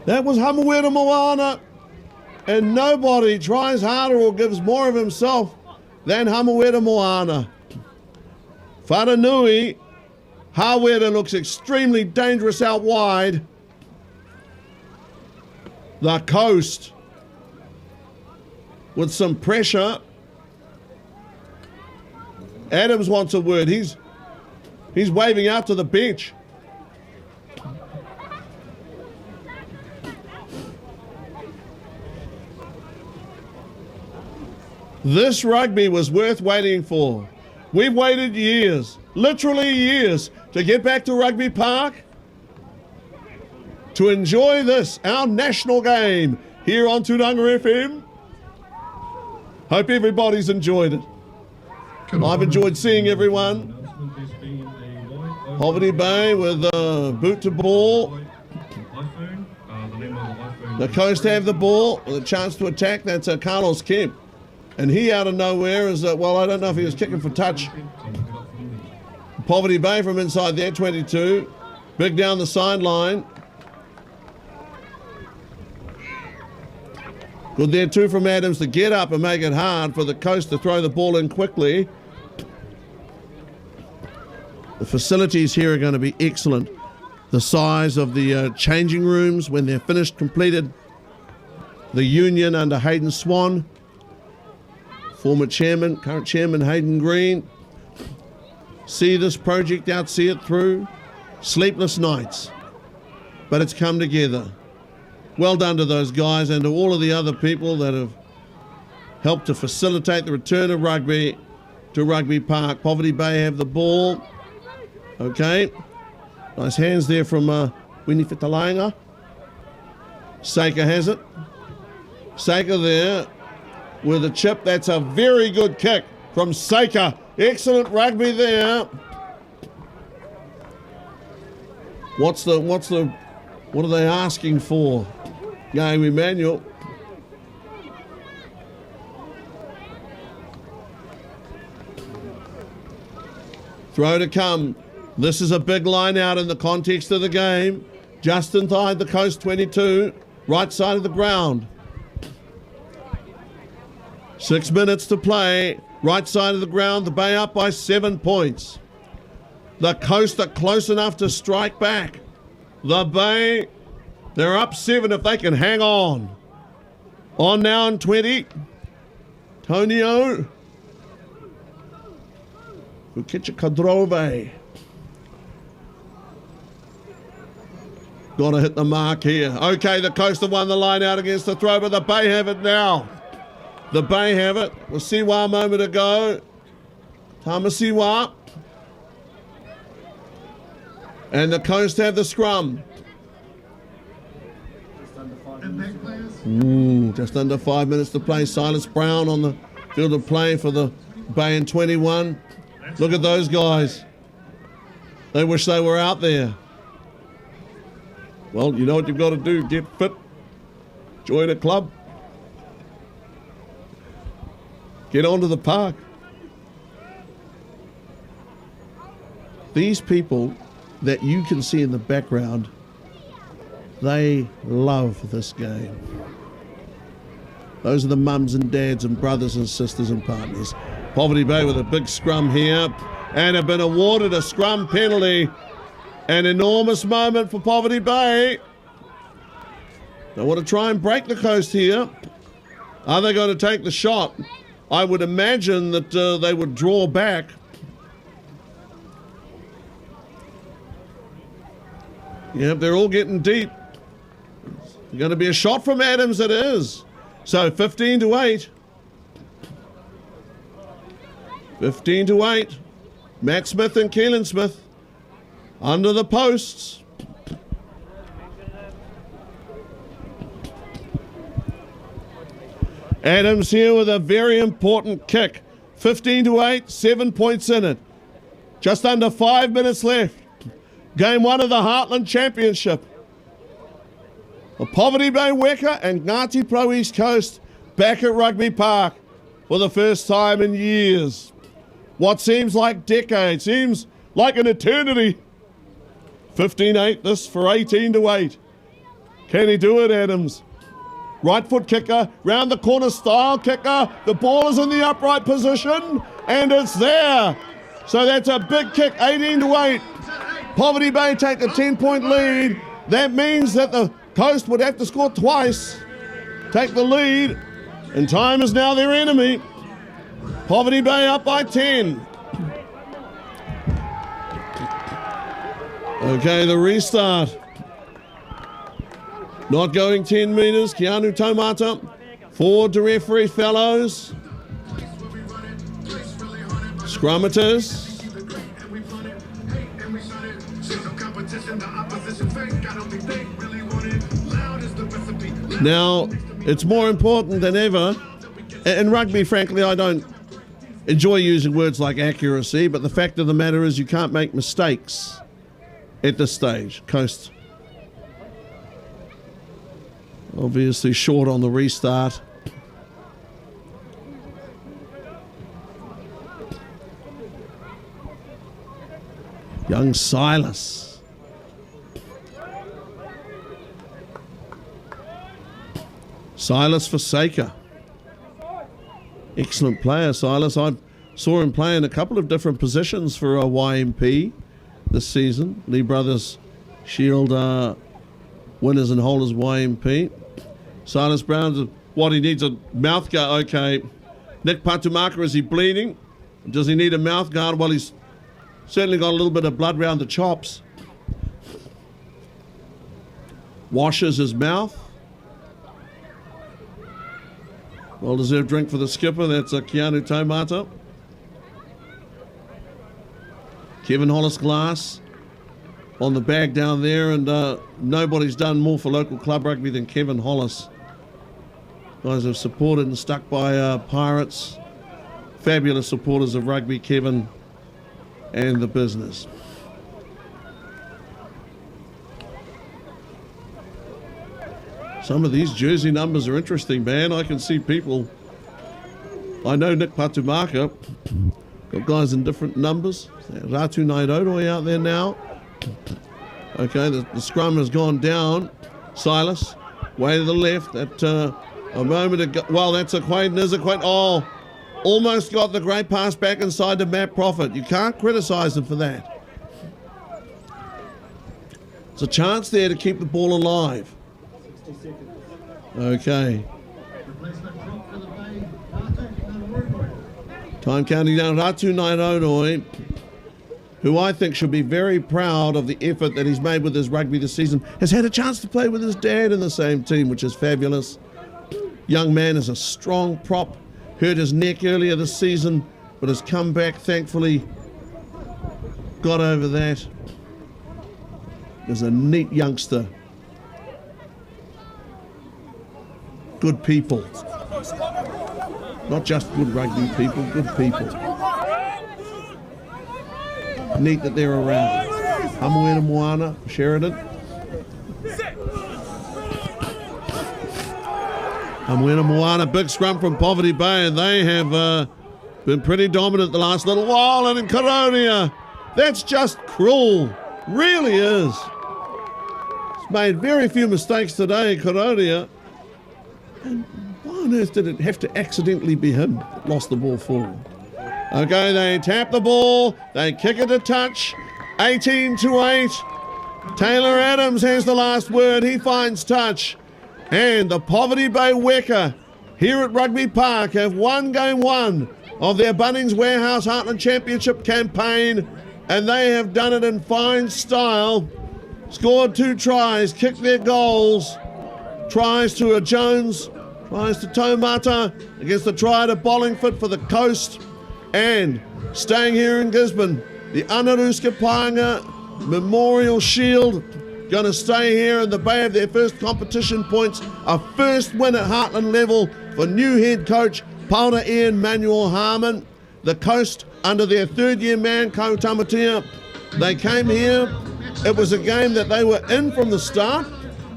That was Hamawera Moana, and nobody tries harder or gives more of himself than Hamawera Moana. Whananui, Hawera looks extremely dangerous out wide. The coast with some pressure. Adams wants a word. He's waving out to the bench. This rugby was worth waiting for. We've waited years, literally years, to get back to Rugby Park, to enjoy this, our national game, here on Turanga FM. Hope everybody's enjoyed it. I've enjoyed seeing everyone. Poverty Bay with boot to ball. The Coast have the ball with a chance to attack. That's Carlos Kemp. And he out of nowhere is, well, I don't know if he was kicking for touch. Poverty Bay from inside there, 22. Big down the sideline. Good there too from Adams to get up and make it hard for the Coast to throw the ball in quickly. The facilities here are going to be excellent. The size of the changing rooms when they're finished, completed. The union under Hayden Swan. Former chairman, current chairman Hayden Green. See this project out, see it through. Sleepless nights, but it's come together. Well done to those guys and to all of the other people that have helped to facilitate the return of rugby to Rugby Park. Poverty Bay have the ball. Okay. Nice hands there from Winnie Fitalainga. Saker has it. Saker there with a chip. That's a very good kick from Saker. Excellent rugby there. What are they asking for? Game Emmanuel. Throw to come. This is a big line out in the context of the game. Just inside the Coast 22, right side of the ground. 6 minutes to play. Right side of the ground, the Bay up by 7 points. The Coast are close enough to strike back. The Bay, they're up 7 if they can hang on. On now in 20. Tonio. Ukicha Kadrove. Got to hit the mark here. Okay, the Coast have won the line out against the throw, but the Bay have it now. The Bay have it. We'll Siwa a moment ago. Tamasiwa. And the Coast have the scrum. Just under 5 minutes to play. Silas Brown on the field of play for the Bay in 21. Look at those guys. They wish they were out there. Well, you know what you've got to do. Get fit. Join a club. Get onto the park. These people that you can see in the background, they love this game. Those are the mums and dads and brothers and sisters and partners. Poverty Bay with a big scrum here and have been awarded a scrum penalty. An enormous moment for Poverty Bay. They want to try and break the Coast here. Are they going to take the shot? I would imagine that they would draw back. Yep, they're all getting deep. It's going to be a shot from Adams, it is. So 15-8. 15-8. Matt Smith and Keelan Smith under the posts. Adams here with a very important kick. 15-8, 7 points in it. Just under 5 minutes left. Game 1 of the Heartland Championship. The Poverty Bay Weka and Ngati Pro East Coast back at Rugby Park for the first time in years. What seems like decades, seems like an eternity. 15-8 this for 18-8. Can he do it, Adams? Right foot kicker, round the corner style kicker. The ball is in the upright position, and it's there. So that's a big kick, 18-8. Poverty Bay take a 10-point lead. That means that the Coast would have to score twice, take the lead, and time is now their enemy. Poverty Bay up by 10. Okay, the restart. Not going 10 metres. Keanu Taumata forward to referee Fellows. Scrum it is. Now, it's more important than ever. In rugby, frankly, I don't enjoy using words like accuracy, but the fact of the matter is you can't make mistakes at this stage. Coast obviously short on the restart. Young Silas. Silas Forsaker. Excellent player, Silas. I saw him play in a couple of different positions for a YMP this season. Lee Brothers Shield winners and holders YMP. Silas Brown, what he needs a mouth guard. Okay. Nick Patumaka, is he bleeding? Does he need a mouth guard? Well, he's certainly got a little bit of blood around the chops. Washes his mouth. Well-deserved drink for the skipper. That's a Keanu Taumata. Kevin Hollis Glass on the bag down there, and nobody's done more for local club rugby than Kevin Hollis. Guys have supported and stuck by Pirates. Fabulous supporters of rugby, Kevin and the business. Some of these jersey numbers are interesting, man. I can see people. I know Nick Patumaka. Got guys in different numbers. Ratu Nairoroi out there now. Okay, the scrum has gone down. Silas, way to the left. At a moment ago. Well, that's a Quaden. There's a Quaden. Oh, almost got the great pass back inside to Matt Profit. You can't criticise him for that. It's a chance there to keep the ball alive. Okay. Time counting down. Ratu Nairoroi, who I think should be very proud of the effort that he's made with his rugby this season, has had a chance to play with his dad in the same team, which is fabulous. Young man is a strong prop. Hurt his neck earlier this season, but has come back, thankfully. Got over that. There's a neat youngster. Good people. Not just good rugby people, good people. Neat that they're around. Hamuena Moana, Sheridan. Hamuena Moana, big scrum from Poverty Bay, and they have been pretty dominant the last little while. And in Koronia, that's just cruel. Really is. It's made very few mistakes today, Koronia. And why on earth did it have to accidentally be him that lost the ball forward? Okay, they tap the ball, they kick it a touch, 18-8. Taylor Adams has the last word, he finds touch. And the Poverty Bay Weka here at Rugby Park have won game one of their Bunnings Warehouse Heartland Championship campaign, and they have done it in fine style. Scored 2 tries, kicked their goals. Tries to a Jones, tries to Taumata against the try to Bollingford for the Coast. And staying here in Gisborne, the Anaruska Paanga Memorial Shield going to stay here in the Bay of their first competition points. A first win at Heartland level for new head coach Paula Ian Manuel Harmon. The Coast under their third-year man, Ko Tamatea. They came here. It was a game that they were in from the start.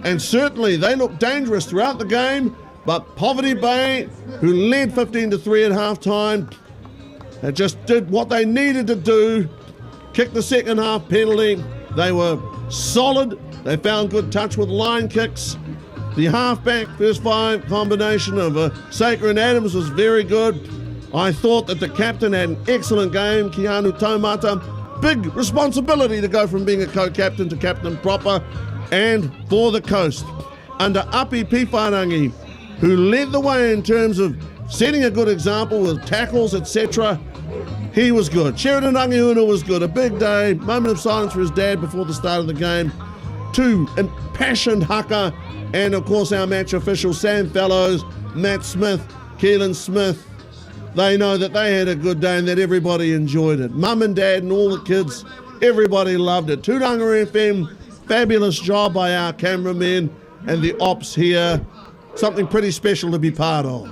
And certainly they looked dangerous throughout the game, but Poverty Bay, who led 15-3 at halftime, had just did what they needed to do kicked the second half penalty. They were solid. They found good touch with line kicks. The halfback first five combination of Saker and Adams was very good. I thought that the captain had an excellent game, Keanu Taumata. Big responsibility to go from being a co-captain to captain proper. And for the coast, under Api Piwharangi, who led the way in terms of setting a good example with tackles, etc. He was good. Sheridan Rangiuna was good. A big day. Moment of silence for his dad before the start of the game. 2 impassioned haka. And of course our match official Sam Fellows, Matt Smith, Keelan Smith. They know that they had a good day and that everybody enjoyed it. Mum and dad and all the kids, everybody loved it. Tūranga FM, fabulous job by our cameramen and the ops here. Something pretty special to be part of.